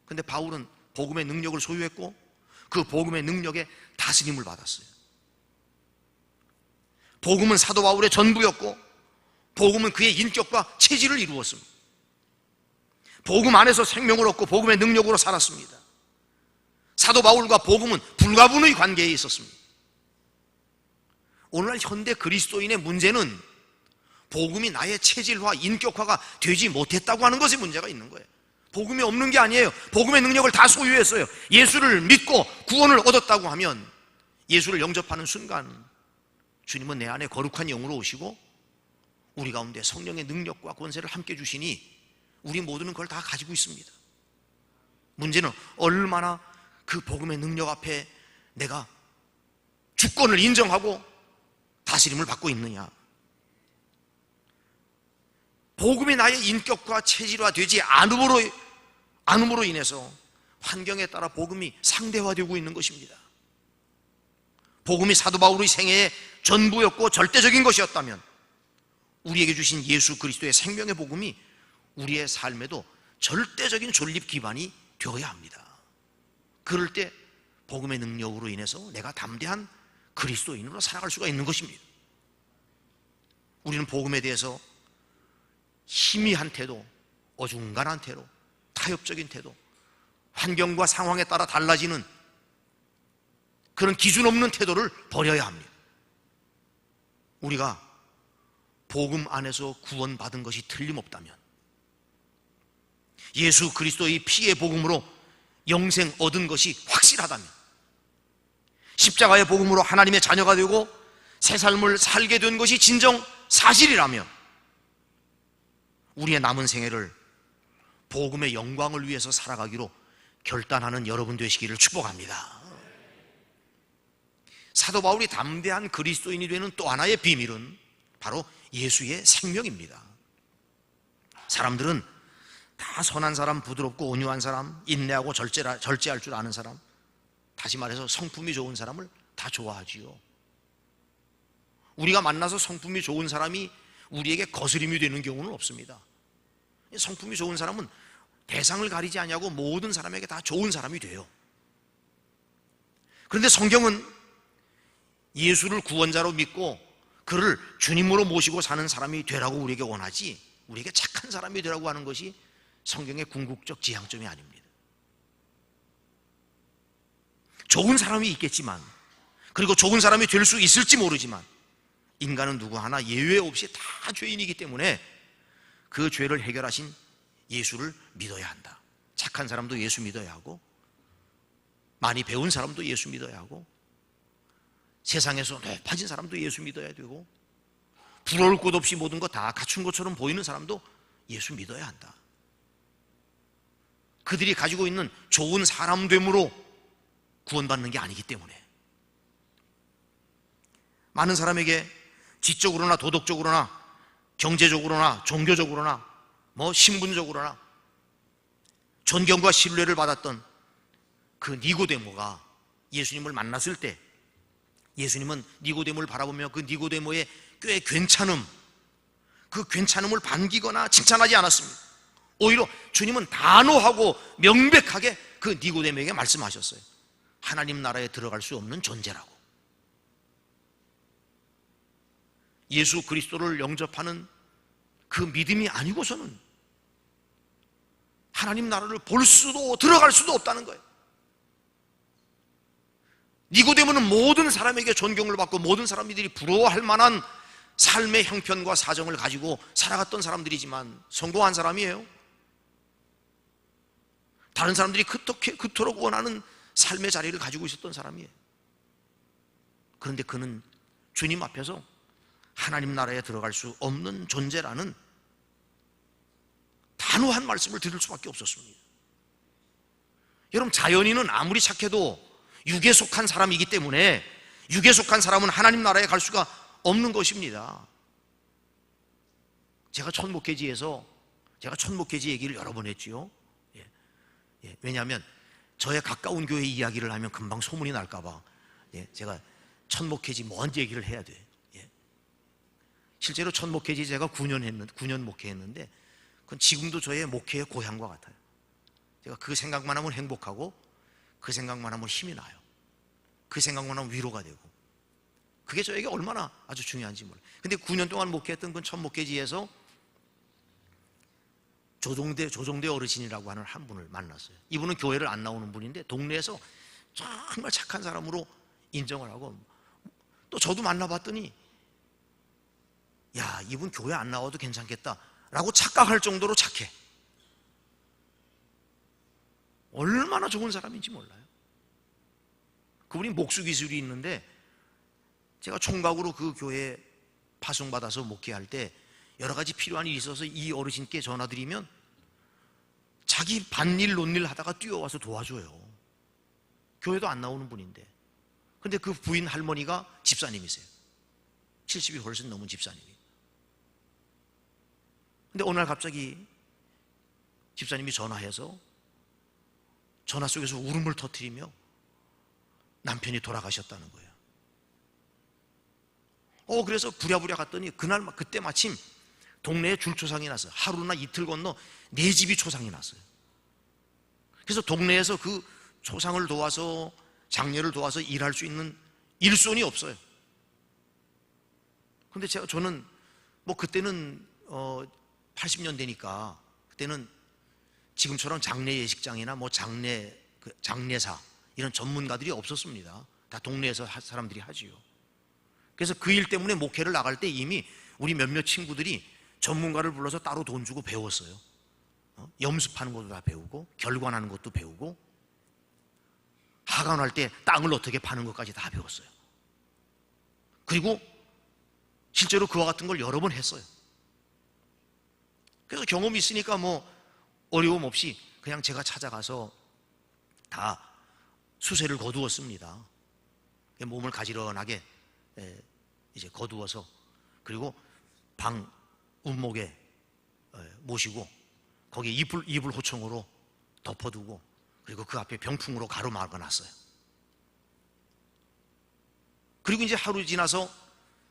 그런데 바울은 복음의 능력을 소유했고 그 복음의 능력에 다스림을 받았어요. 복음은 사도 바울의 전부였고 복음은 그의 인격과 체질을 이루었습니다. 복음 안에서 생명을 얻고 복음의 능력으로 살았습니다. 사도 바울과 복음은 불가분의 관계에 있었습니다. 오늘날 현대 그리스도인의 문제는 복음이 나의 체질화, 인격화가 되지 못했다고 하는 것에 문제가 있는 거예요. 복음이 없는 게 아니에요. 복음의 능력을 다 소유했어요. 예수를 믿고 구원을 얻었다고 하면 예수를 영접하는 순간 주님은 내 안에 거룩한 영으로 오시고 우리 가운데 성령의 능력과 권세를 함께 주시니 우리 모두는 그걸 다 가지고 있습니다. 문제는 얼마나 그 복음의 능력 앞에 내가 주권을 인정하고 다스림을 받고 있느냐. 복음이 나의 인격과 체질화 되지 않음으로 인해서 환경에 따라 복음이 상대화되고 있는 것입니다. 복음이 사도 바울의 생애의 전부였고 절대적인 것이었다면 우리에게 주신 예수 그리스도의 생명의 복음이 우리의 삶에도 절대적인 존립 기반이 되어야 합니다. 그럴 때 복음의 능력으로 인해서 내가 담대한 그리스도인으로 살아갈 수가 있는 것입니다. 우리는 복음에 대해서 희미한 태도, 어중간한 태도, 타협적인 태도, 환경과 상황에 따라 달라지는 그런 기준 없는 태도를 버려야 합니다. 우리가 복음 안에서 구원받은 것이 틀림없다면, 예수 그리스도의 피의 복음으로 영생 얻은 것이 확실하다면, 십자가의 복음으로 하나님의 자녀가 되고 새 삶을 살게 된 것이 진정 사실이라면 우리의 남은 생애를 복음의 영광을 위해서 살아가기로 결단하는 여러분 되시기를 축복합니다. 사도 바울이 담대한 그리스도인이 되는 또 하나의 비밀은 바로 예수의 생명입니다. 사람들은 다 선한 사람, 부드럽고 온유한 사람, 인내하고 절제할 줄 아는 사람, 다시 말해서 성품이 좋은 사람을 다 좋아하지요. 우리가 만나서 성품이 좋은 사람이 우리에게 거스림이 되는 경우는 없습니다. 성품이 좋은 사람은 대상을 가리지 아니하고 모든 사람에게 다 좋은 사람이 돼요. 그런데 성경은 예수를 구원자로 믿고 그를 주님으로 모시고 사는 사람이 되라고 우리에게 원하지, 우리에게 착한 사람이 되라고 하는 것이 성경의 궁극적 지향점이 아닙니다. 좋은 사람이 있겠지만, 그리고 좋은 사람이 될 수 있을지 모르지만, 인간은 누구 하나 예외 없이 다 죄인이기 때문에 그 죄를 해결하신 예수를 믿어야 한다. 착한 사람도 예수 믿어야 하고, 많이 배운 사람도 예수 믿어야 하고, 세상에서 높아진 사람도 예수 믿어야 되고, 부러울 것 없이 모든 거 다 갖춘 것처럼 보이는 사람도 예수 믿어야 한다. 그들이 가지고 있는 좋은 사람됨으로 구원받는 게 아니기 때문에, 많은 사람에게 지적으로나 도덕적으로나 경제적으로나 종교적으로나 신분적으로나 존경과 신뢰를 받았던 그 니고데모가 예수님을 만났을 때, 예수님은 니고데모를 바라보며 그 니고데모의 꽤 괜찮음, 그 괜찮음을 반기거나 칭찬하지 않았습니다. 오히려 주님은 단호하고 명백하게 그 니고데모에게 말씀하셨어요. 하나님 나라에 들어갈 수 없는 존재라고. 예수 그리스도를 영접하는 그 믿음이 아니고서는 하나님 나라를 볼 수도 들어갈 수도 없다는 거예요. 니고데모는 모든 사람에게 존경을 받고 모든 사람들이 부러워할 만한 삶의 형편과 사정을 가지고 살아갔던 사람들이지만 성공한 사람이에요. 다른 사람들이 그토록 원하는 삶의 자리를 가지고 있었던 사람이에요. 그런데 그는 주님 앞에서 하나님 나라에 들어갈 수 없는 존재라는 단호한 말씀을 들을 수밖에 없었습니다. 여러분, 자연인은 아무리 착해도 육에 속한 사람이기 때문에 육에 속한 사람은 하나님 나라에 갈 수가 없는 것입니다. 제가 첫 목회지 얘기를 여러 번 했지요. 왜냐하면 저의 가까운 교회 이야기를 하면 금방 소문이 날까봐 제가 첫 목회지 먼저 얘기를 해야 돼요. 실제로 첫 목회지 제가 9년 목회했는데, 그건 지금도 저의 목회의 고향과 같아요. 제가 그 생각만 하면 행복하고, 그 생각만 하면 힘이 나요. 그 생각만 하면 위로가 되고, 그게 저에게 얼마나 아주 중요한지 몰라요. 근데 9년 동안 목회했던 그 첫 목회지에서 조종대 어르신이라고 하는 한 분을 만났어요. 이분은 교회를 안 나오는 분인데 동네에서 정말 착한 사람으로 인정을 하고, 또 저도 만나봤더니 야, 이분 교회 안 나와도 괜찮겠다 라고 착각할 정도로 착해. 얼마나 좋은 사람인지 몰라요. 그분이 목수기술이 있는데, 제가 총각으로 그 교회에 파송받아서 목회할 때 여러 가지 필요한 일이 있어서 이 어르신께 전화드리면 자기 밭일 논일 하다가 뛰어와서 도와줘요. 교회도 안 나오는 분인데. 근데 그 부인 할머니가 집사님이세요. 70이 훨씬 넘은 집사님이. 근데 어느 날 갑자기 집사님이 전화해서 전화 속에서 울음을 터뜨리며 남편이 돌아가셨다는 거예요. 그래서 부랴부랴 갔더니 그때 마침 동네에 줄초상이 났어요. 하루나 이틀 건너 4집이 초상이 났어요. 그래서 동네에서 그 초상을 도와서, 장례를 도와서 일할 수 있는 일손이 없어요. 근데 저는 그때는 80년대니까 그때는 지금처럼 장례 예식장이나 장례사 이런 전문가들이 없었습니다. 다 동네에서 사람들이 하지요. 그래서 그 일 때문에 목회를 나갈 때 이미 우리 몇몇 친구들이 전문가를 불러서 따로 돈 주고 배웠어요. 염습하는 것도 다 배우고, 결관하는 것도 배우고, 하관할 때 땅을 어떻게 파는 것까지 다 배웠어요. 그리고 실제로 그와 같은 걸 여러 번 했어요. 그래서 경험이 있으니까 어려움 없이 그냥 제가 찾아가서 다 수세를 거두었습니다. 몸을 가지런하게 이제 거두어서, 그리고 방 운목에 모시고 거기에 이불 호청으로 덮어두고, 그리고 그 앞에 병풍으로 가로막아 놨어요. 그리고 이제 하루 지나서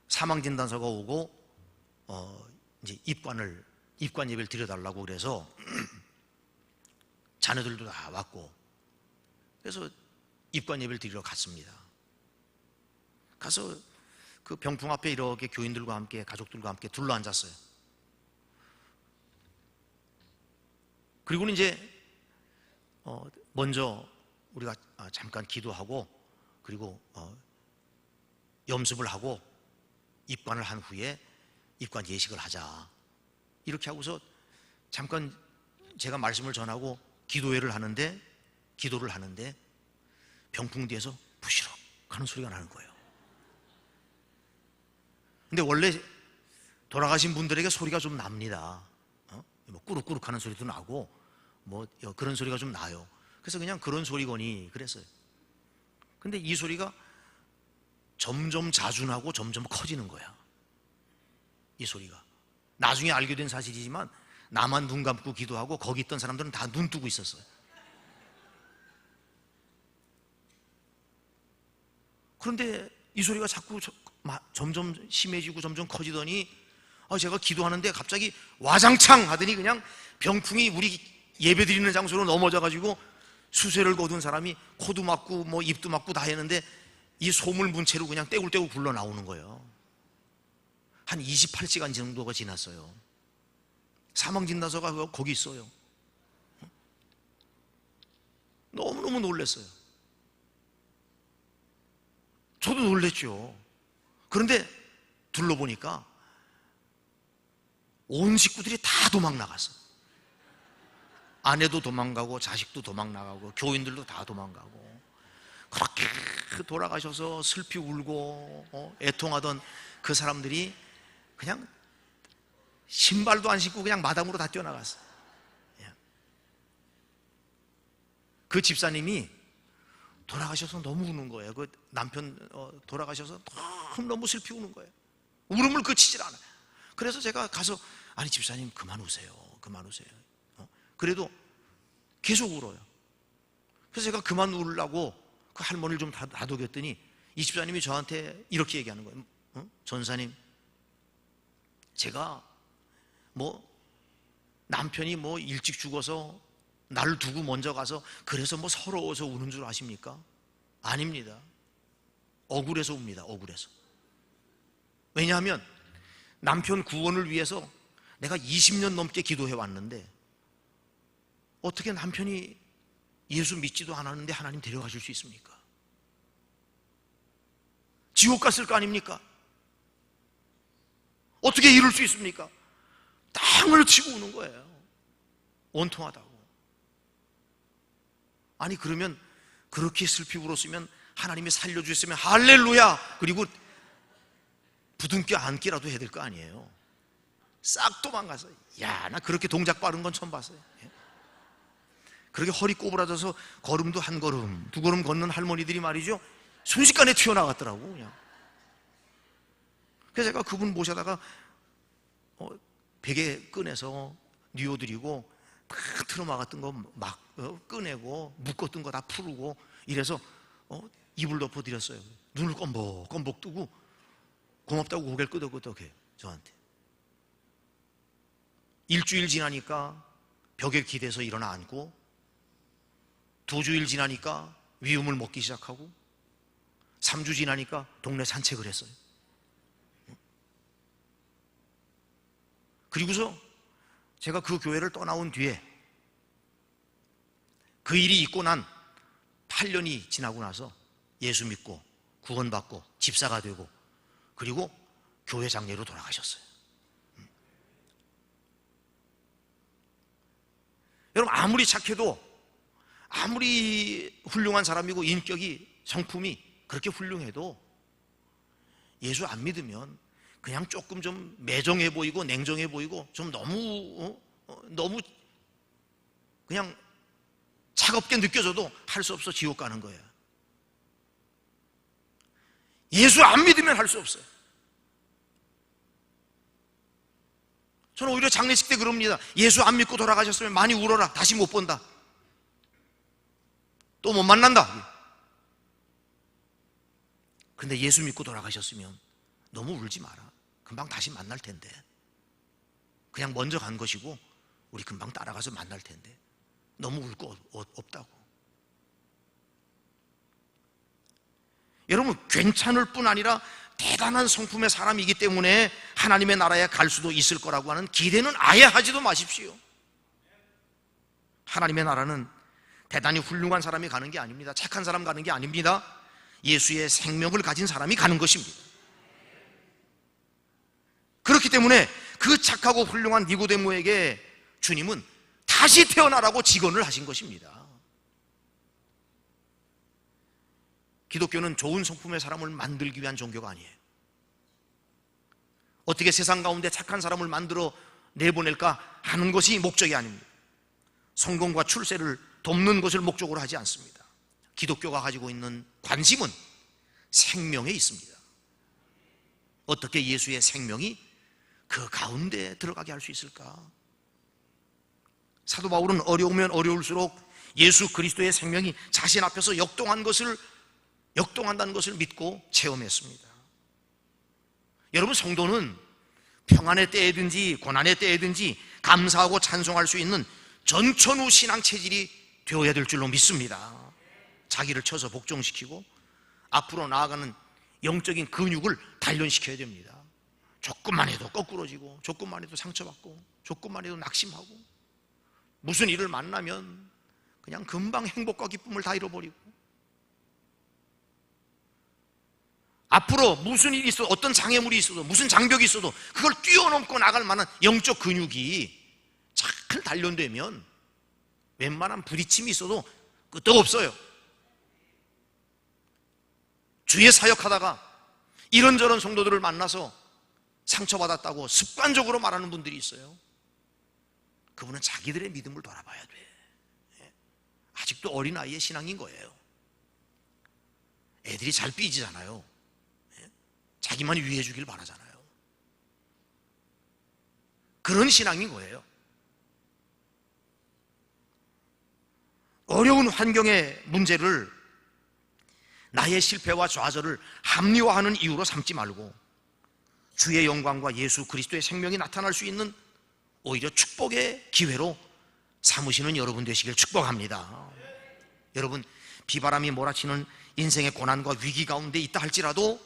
사망진단서가 오고 이제 입관 예배를 드려달라고 그래서 자녀들도 다 왔고, 그래서 입관 예배를 드리러 갔습니다. 가서 그 병풍 앞에 이렇게 교인들과 함께, 가족들과 함께 둘러앉았어요. 그리고는 이제 먼저 우리가 잠깐 기도하고, 그리고 염습을 하고 입관을 한 후에 입관 예식을 하자. 이렇게 하고서 잠깐 제가 말씀을 전하고 기도를 하는데 병풍 뒤에서 부시럭 하는 소리가 나는 거예요. 근데 원래 돌아가신 분들에게 소리가 좀 납니다. 뭐 꾸룩꾸룩 하는 소리도 나고 뭐 그런 소리가 좀 나요. 그래서 그냥 그런 소리거니 그랬어요. 근데 이 소리가 점점 자준하고 점점 커지는 거야. 이 소리가 나중에 알게 된 사실이지만 나만 눈 감고 기도하고 거기 있던 사람들은 다 눈 뜨고 있었어요. 그런데 이 소리가 자꾸 점점 심해지고 점점 커지더니 제가 기도하는데 갑자기 와장창 하더니 그냥 병풍이 우리 예배드리는 장소로 넘어져가지고 수세를 거둔 사람이 코도 막고 뭐 입도 막고 다 했는데 이 소물 문체로 그냥 떼굴떼굴 굴러 나오는 거예요. 한 28시간 정도가 지났어요. 사망진단서가 거기 있어요. 너무너무 놀랐어요. 저도 놀랬죠. 그런데 둘러보니까 온 식구들이 다 도망 나갔어. 아내도 도망가고 자식도 도망 나가고 교인들도 다 도망가고, 그렇게 돌아가셔서 슬피 울고 애통하던 그 사람들이 그냥 신발도 안 신고 그냥 마당으로 다 뛰어나갔어. 그 집사님이 돌아가셔서 너무 우는 거예요. 그 남편 돌아가셔서 너무 슬피 우는 거예요. 울음을 그치질 않아요. 그래서 제가 가서 아니 집사님 그만 우세요. 그래도 계속 울어요. 그래서 제가 그만 울라고 그 할머니를 좀 다독였더니 이 집사님이 저한테 이렇게 얘기하는 거예요. 전사님, 제가 뭐 남편이 뭐 일찍 죽어서 나를 두고 먼저 가서 그래서 뭐 서러워서 우는 줄 아십니까? 아닙니다. 억울해서 웁니다. 억울해서. 왜냐하면 남편 구원을 위해서 내가 20년 넘게 기도해 왔는데 어떻게 남편이 예수 믿지도 않았는데 하나님 데려가실 수 있습니까? 지옥 갔을 거 아닙니까? 어떻게 이룰 수 있습니까? 땅을 치고 우는 거예요. 원통하다고. 아니 그러면 그렇게 슬피 울었으면 하나님이 살려주셨으면 할렐루야, 그리고 부둥켜 안기라도 해야 될 거 아니에요. 싹 도망가서, 야, 나 그렇게 동작 빠른 건 처음 봤어요. 그렇게 허리 꼬부라져서 걸음도 한 걸음 두 걸음 걷는 할머니들이 말이죠, 순식간에 튀어나갔더라고. 그냥. 그래서 제가 그분 모셔다가 베개 꺼내서 뉘어드리고 다 틀어막았던 거 막 꺼내고 묶었던 거 다 풀고 이래서 이불 덮어드렸어요. 눈을 껌벅껌벅 뜨고 고맙다고 고개를 끄덕끄덕해 저한테. 일주일 지나니까 벽에 기대서 일어나 앉고, 2주일 지나니까 위음을 먹기 시작하고, 3주 지나니까 동네 산책을 했어요. 그리고서 제가 그 교회를 떠나온 뒤에 그 일이 있고 난 8년이 지나고 나서 예수 믿고 구원받고 집사가 되고 그리고 교회 장례로 돌아가셨어요. 여러분, 아무리 착해도, 아무리 훌륭한 사람이고 인격이 성품이 그렇게 훌륭해도 예수 안 믿으면 그냥 조금 좀 매정해 보이고 냉정해 보이고 좀 너무 그냥 차갑게 느껴져도 할 수 없어 지옥 가는 거예요. 예수 안 믿으면 할 수 없어요. 저는 오히려 장례식 때 그럽니다. 예수 안 믿고 돌아가셨으면 많이 울어라. 다시 못 본다. 또 못 만난다. 근데 예수 믿고 돌아가셨으면 너무 울지 마라. 금방 다시 만날 텐데. 그냥 먼저 간 것이고 우리 금방 따라가서 만날 텐데. 너무 울 거 없다고. 여러분, 괜찮을 뿐 아니라 대단한 성품의 사람이기 때문에 하나님의 나라에 갈 수도 있을 거라고 하는 기대는 아예 하지도 마십시오. 하나님의 나라는 대단히 훌륭한 사람이 가는 게 아닙니다. 착한 사람 가는 게 아닙니다. 예수의 생명을 가진 사람이 가는 것입니다. 그렇기 때문에 그 착하고 훌륭한 니고데모에게 주님은 다시 태어나라고 직언을 하신 것입니다. 기독교는 좋은 성품의 사람을 만들기 위한 종교가 아니에요. 어떻게 세상 가운데 착한 사람을 만들어 내보낼까 하는 것이 목적이 아닙니다. 성공과 출세를 돕는 것을 목적으로 하지 않습니다. 기독교가 가지고 있는 관심은 생명에 있습니다. 어떻게 예수의 생명이 그 가운데 들어가게 할 수 있을까? 사도 바울은 어려우면 어려울수록 예수 그리스도의 생명이 자신 앞에서 역동한다는 것을 믿고 체험했습니다. 여러분, 성도는 평안의 때에든지 고난의 때에든지 감사하고 찬송할 수 있는 전천후 신앙 체질이 되어야 될 줄로 믿습니다. 자기를 쳐서 복종시키고 앞으로 나아가는 영적인 근육을 단련시켜야 됩니다. 조금만 해도 거꾸러지고, 조금만 해도 상처받고, 조금만 해도 낙심하고, 무슨 일을 만나면 그냥 금방 행복과 기쁨을 다 잃어버리고, 앞으로 무슨 일이 있어도, 어떤 장애물이 있어도, 무슨 장벽이 있어도 그걸 뛰어넘고 나갈 만한 영적 근육이 잘 단련되면 웬만한 부딪힘이 있어도 끄떡없어요. 주의 사역하다가 이런저런 성도들을 만나서 상처받았다고 습관적으로 말하는 분들이 있어요. 그분은 자기들의 믿음을 돌아봐야 돼. 아직도 어린아이의 신앙인 거예요. 애들이 잘 삐지잖아요. 자기만 위해 주길 바라잖아요. 그런 신앙인 거예요. 어려운 환경의 문제를 나의 실패와 좌절을 합리화하는 이유로 삼지 말고 주의 영광과 예수 그리스도의 생명이 나타날 수 있는 오히려 축복의 기회로 삼으시는 여러분 되시길 축복합니다. 여러분, 비바람이 몰아치는 인생의 고난과 위기 가운데 있다 할지라도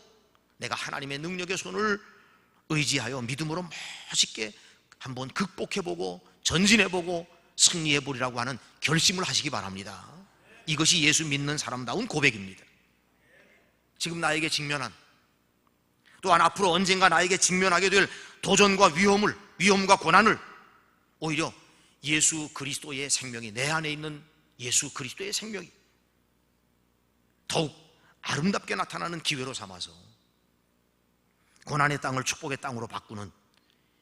내가 하나님의 능력의 손을 의지하여 믿음으로 멋있게 한번 극복해보고 전진해보고 승리해보리라고 하는 결심을 하시기 바랍니다. 이것이 예수 믿는 사람다운 고백입니다. 지금 나에게 직면한, 또한 앞으로 언젠가 나에게 직면하게 될 도전과 위험과 고난을 오히려 예수 그리스도의 생명이, 내 안에 있는 예수 그리스도의 생명이 더욱 아름답게 나타나는 기회로 삼아서 고난의 땅을 축복의 땅으로 바꾸는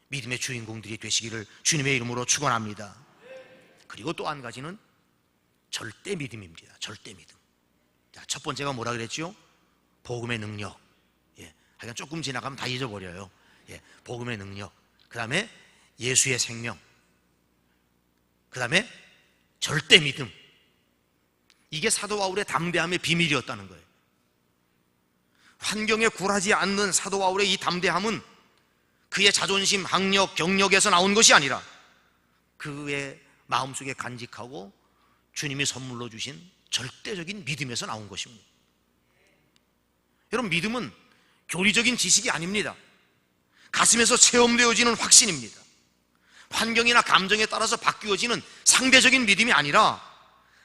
믿음의 주인공들이 되시기를 주님의 이름으로 축원합니다. 그리고 또 한 가지는 절대 믿음입니다. 절대 믿음. 자, 첫 번째가 뭐라 그랬죠? 복음의 능력. 하여간 조금 지나가면 다 잊어버려요. 복음의 능력. 그 다음에 예수의 생명. 그 다음에 절대 믿음. 이게 사도 바울의 담대함의 비밀이었다는 거예요. 환경에 굴하지 않는 사도 바울의 이 담대함은 그의 자존심, 학력, 경력에서 나온 것이 아니라 그의 마음속에 간직하고 주님이 선물로 주신 절대적인 믿음에서 나온 것입니다. 여러분, 믿음은 교리적인 지식이 아닙니다. 가슴에서 체험되어지는 확신입니다. 환경이나 감정에 따라서 바뀌어지는 상대적인 믿음이 아니라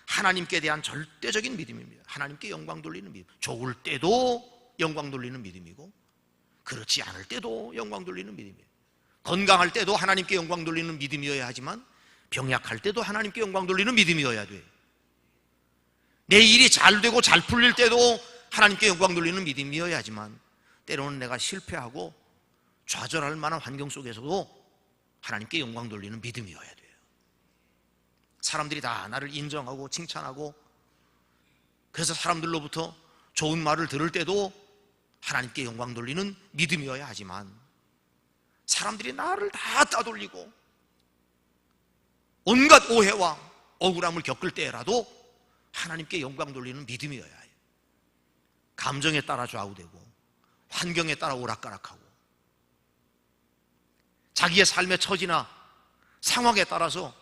하나님께 대한 절대적인 믿음입니다. 하나님께 영광 돌리는 믿음. 좋을 때도 영광 돌리는 믿음이고 그렇지 않을 때도 영광 돌리는 믿음이에요. 건강할 때도 하나님께 영광 돌리는 믿음이어야 하지만 병약할 때도 하나님께 영광 돌리는 믿음이어야 돼요. 내 일이 잘 되고 잘 풀릴 때도 하나님께 영광 돌리는 믿음이어야 하지만 때로는 내가 실패하고 좌절할 만한 환경 속에서도 하나님께 영광 돌리는 믿음이어야 돼요. 사람들이 다 나를 인정하고 칭찬하고 그래서 사람들로부터 좋은 말을 들을 때도 하나님께 영광 돌리는 믿음이어야 하지만 사람들이 나를 다 따돌리고 온갖 오해와 억울함을 겪을 때라도 하나님께 영광 돌리는 믿음이어야 해요. 감정에 따라 좌우되고 환경에 따라 오락가락하고 자기의 삶의 처지나 상황에 따라서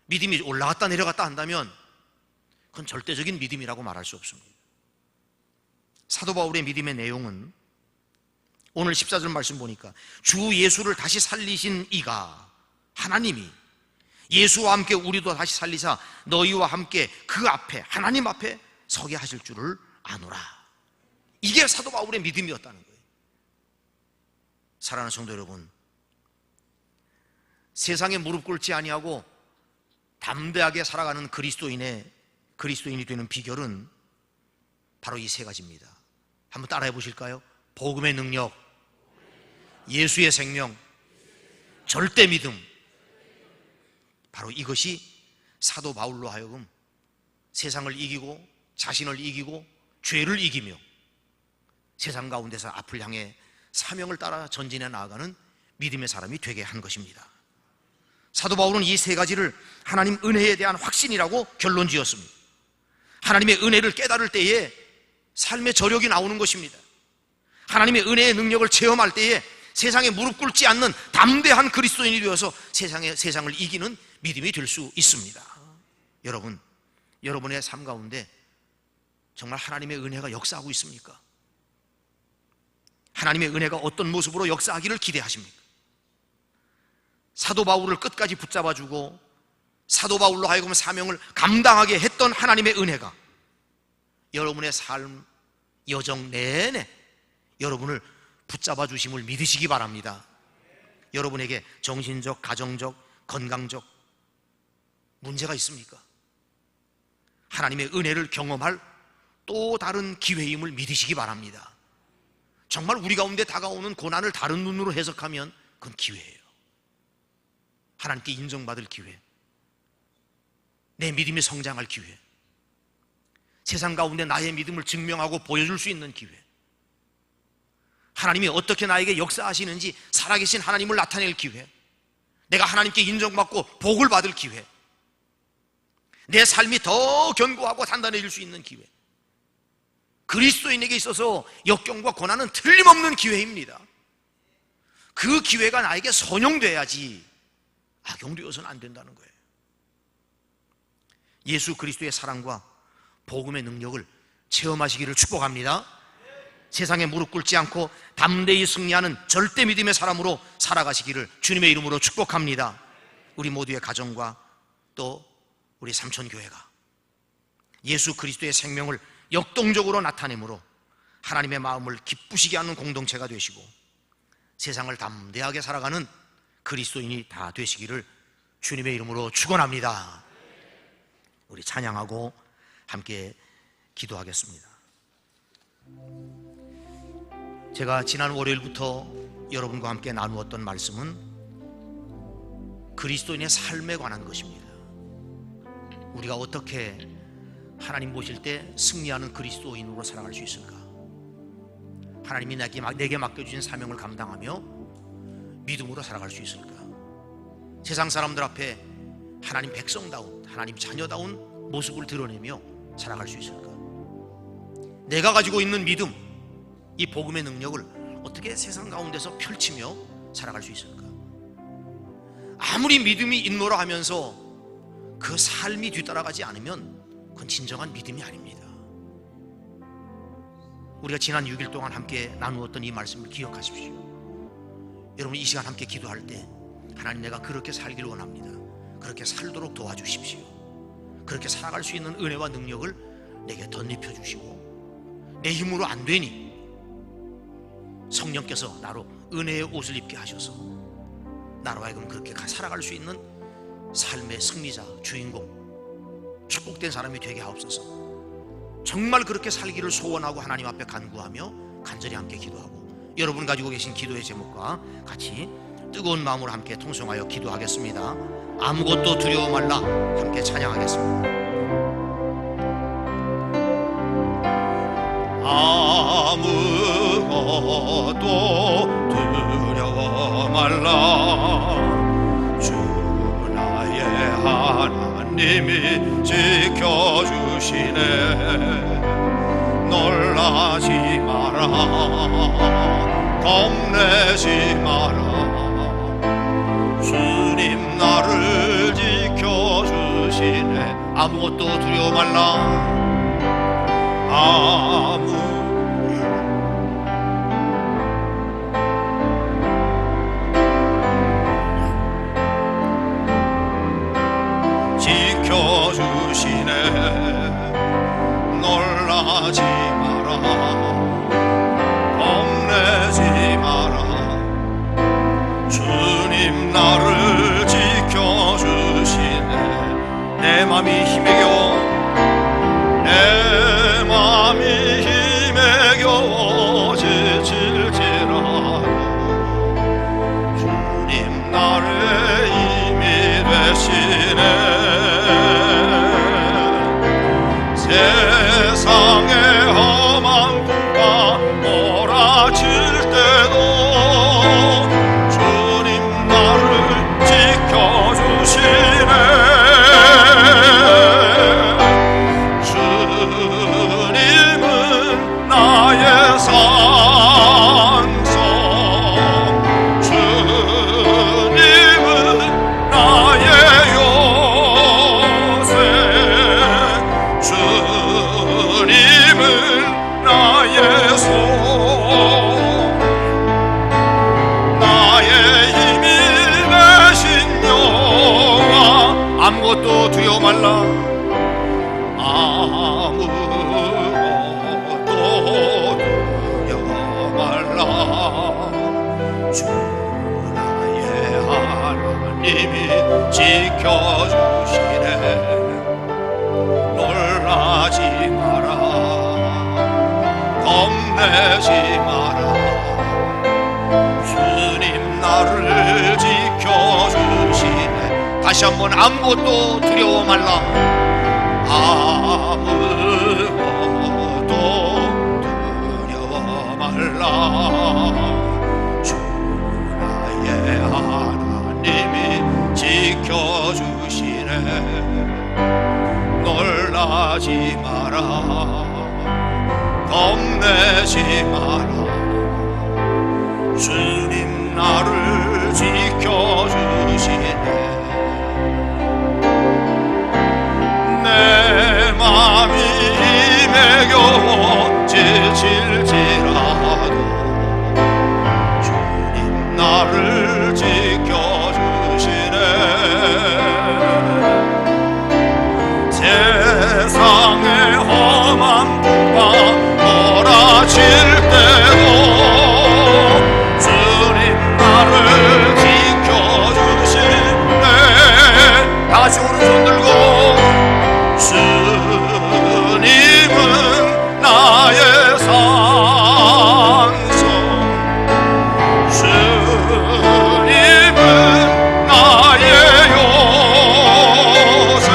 믿음이 올라갔다 내려갔다 한다면 그건 절대적인 믿음이라고 말할 수 없습니다. 사도 바울의 믿음의 내용은 오늘 14절 말씀 보니까 주 예수를 다시 살리신 이가, 하나님이 예수와 함께 우리도 다시 살리사 너희와 함께 그 앞에, 하나님 앞에 서게 하실 줄을 아노라. 이게 사도 바울의 믿음이었다는 거예요. 사랑하는 성도 여러분, 세상에 무릎 꿇지 아니하고 담대하게 살아가는 그리스도인이 되는 비결은 바로 이 세 가지입니다. 한번 따라해 보실까요? 복음의 능력, 예수의 생명, 절대 믿음. 바로 이것이 사도 바울로 하여금 세상을 이기고 자신을 이기고 죄를 이기며 세상 가운데서 앞을 향해 사명을 따라 전진해 나아가는 믿음의 사람이 되게 한 것입니다. 사도 바울은 이 세 가지를 하나님 은혜에 대한 확신이라고 결론 지었습니다. 하나님의 은혜를 깨달을 때에 삶의 저력이 나오는 것입니다. 하나님의 은혜의 능력을 체험할 때에 세상에 무릎 꿇지 않는 담대한 그리스도인이 되어서 세상을 이기는 믿음이 될 수 있습니다. 여러분, 여러분의 삶 가운데 정말 하나님의 은혜가 역사하고 있습니까? 하나님의 은혜가 어떤 모습으로 역사하기를 기대하십니까? 사도 바울을 끝까지 붙잡아주고 사도 바울로 하여금 사명을 감당하게 했던 하나님의 은혜가 여러분의 삶 여정 내내 여러분을 붙잡아 주심을 믿으시기 바랍니다. 여러분에게 정신적, 가정적, 건강적 문제가 있습니까? 하나님의 은혜를 경험할 또 다른 기회임을 믿으시기 바랍니다. 정말 우리 가운데 다가오는 고난을 다른 눈으로 해석하면 그건 기회예요. 하나님께 인정받을 기회, 내 믿음이 성장할 기회, 세상 가운데 나의 믿음을 증명하고 보여줄 수 있는 기회, 하나님이 어떻게 나에게 역사하시는지 살아계신 하나님을 나타낼 기회, 내가 하나님께 인정받고 복을 받을 기회, 내 삶이 더 견고하고 단단해질 수 있는 기회. 그리스도인에게 있어서 역경과 고난은 틀림없는 기회입니다. 그 기회가 나에게 선용돼야지 악용되어서는 안 된다는 거예요. 예수 그리스도의 사랑과 복음의 능력을 체험하시기를 축복합니다. 세상에 무릎 꿇지 않고 담대히 승리하는 절대 믿음의 사람으로 살아가시기를 주님의 이름으로 축복합니다. 우리 모두의 가정과 또 우리 삼천교회가 예수 그리스도의 생명을 역동적으로 나타내므로 하나님의 마음을 기쁘시게 하는 공동체가 되시고 세상을 담대하게 살아가는 그리스도인이 다 되시기를 주님의 이름으로 축원합니다. 우리 찬양하고 함께 기도하겠습니다. 제가 지난 월요일부터 여러분과 함께 나누었던 말씀은 그리스도인의 삶에 관한 것입니다. 우리가 어떻게 하나님 보실 때 승리하는 그리스도인으로 살아갈 수 있을까? 하나님이 내게 맡겨주신 사명을 감당하며 믿음으로 살아갈 수 있을까? 세상 사람들 앞에 하나님 백성다운, 하나님 자녀다운 모습을 드러내며 살아갈 수 있을까? 내가 가지고 있는 믿음, 이 복음의 능력을 어떻게 세상 가운데서 펼치며 살아갈 수 있을까? 아무리 믿음이 있노라 하면서 그 삶이 뒤따라가지 않으면 그건 진정한 믿음이 아닙니다. 우리가 지난 6일 동안 함께 나누었던 이 말씀을 기억하십시오. 여러분, 이 시간 함께 기도할 때 하나님, 내가 그렇게 살길 원합니다. 그렇게 살도록 도와주십시오. 그렇게 살아갈 수 있는 은혜와 능력을 내게 덧입혀 주시고 내 힘으로 안 되니 성령께서 나로 은혜의 옷을 입게 하셔서 나로 하여금 그렇게 살아갈 수 있는 삶의 승리자, 주인공, 축복된 사람이 되게 하옵소서. 정말 그렇게 살기를 소원하고 하나님 앞에 간구하며 간절히 함께 기도하고 여러분 가지고 계신 기도의 제목과 같이 뜨거운 마음으로 함께 통성하여 기도하겠습니다. 아무것도 두려워 말라. 함께 찬양하겠습니다. 아무것도 두려워 말라. 주 나의 하나님이 지켜주시네. 놀라지 마라. 겁내지 마라. 주님 나를 지켜주시네. 아무것도 두려워 말라. 마음이 힘에 겨워 내 마음이 힘에 겨워 지칠지라도 주님 나를 힘이 되시네 세상의 험한 꿈과 몰아칠 때도 주님 나를 지켜주시네 주님은 나의 산성 주님은 나의 요새 주님은 나의 손 나의 힘이 되신 여호와 아무것도 두려워 말라 아무것도 두려워 말라 주 나의 하나님이 지켜주시네 놀라지 마라 겁내지 마라 주님 나를 지켜주시네 다시 한번 아무것도 두려워 말라 아무것도 두려워 말라 주 나의 하나님이 지켜주시네 놀라지 마라 겁내지 마라 주님 나를 지켜주시네 내 마음이 힘에 겨워 지칠지라도 주님 나를 지켜주시네 세상의 험한 불과 몰아칠 때도 주님 나를 지켜주시네 다시 오른손 들고 주님은 나의 산성 주님은 나의 요새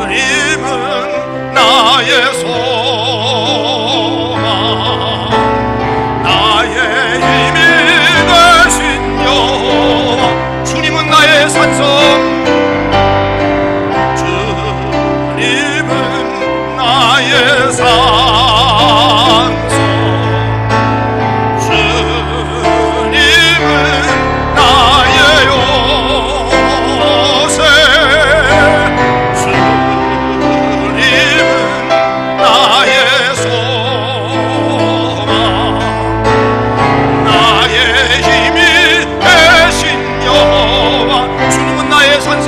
주님은 나의 소망 나의 힘이 되신 여호와 주님은 나의 산성 주님은 나의 산성 주님은 나의 요새 주님은 나의 소망 나의 힘이 되신 여호와 주님은 나의 산성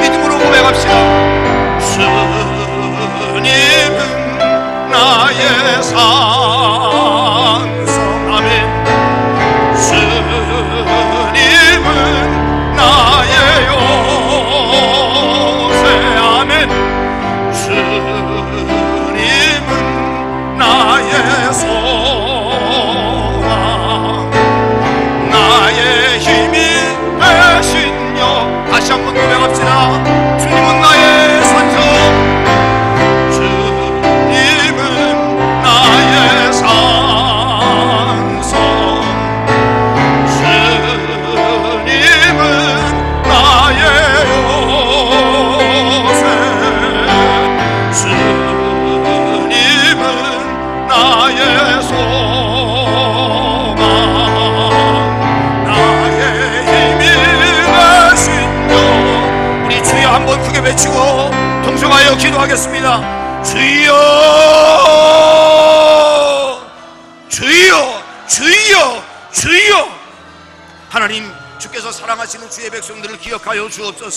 믿음으로 고백합시다 주님은 나의 산성 아멘 주님은 나의 요새 아멘 주님은 나의 소망 나의 힘이 되신 여 다시 한번 고백합시다 주님은 나의 산성 주님은 나의 산성 주님은 나의 요새 주님은 나의 소망 나의 힘이 되신 여 우리 주여 한번 크게 외치고 동성하여 기도하겠습니다 주여 주여 주여 주여 하나님 주께서 사랑하시는 주의 백성들을 기억하여 주옵소서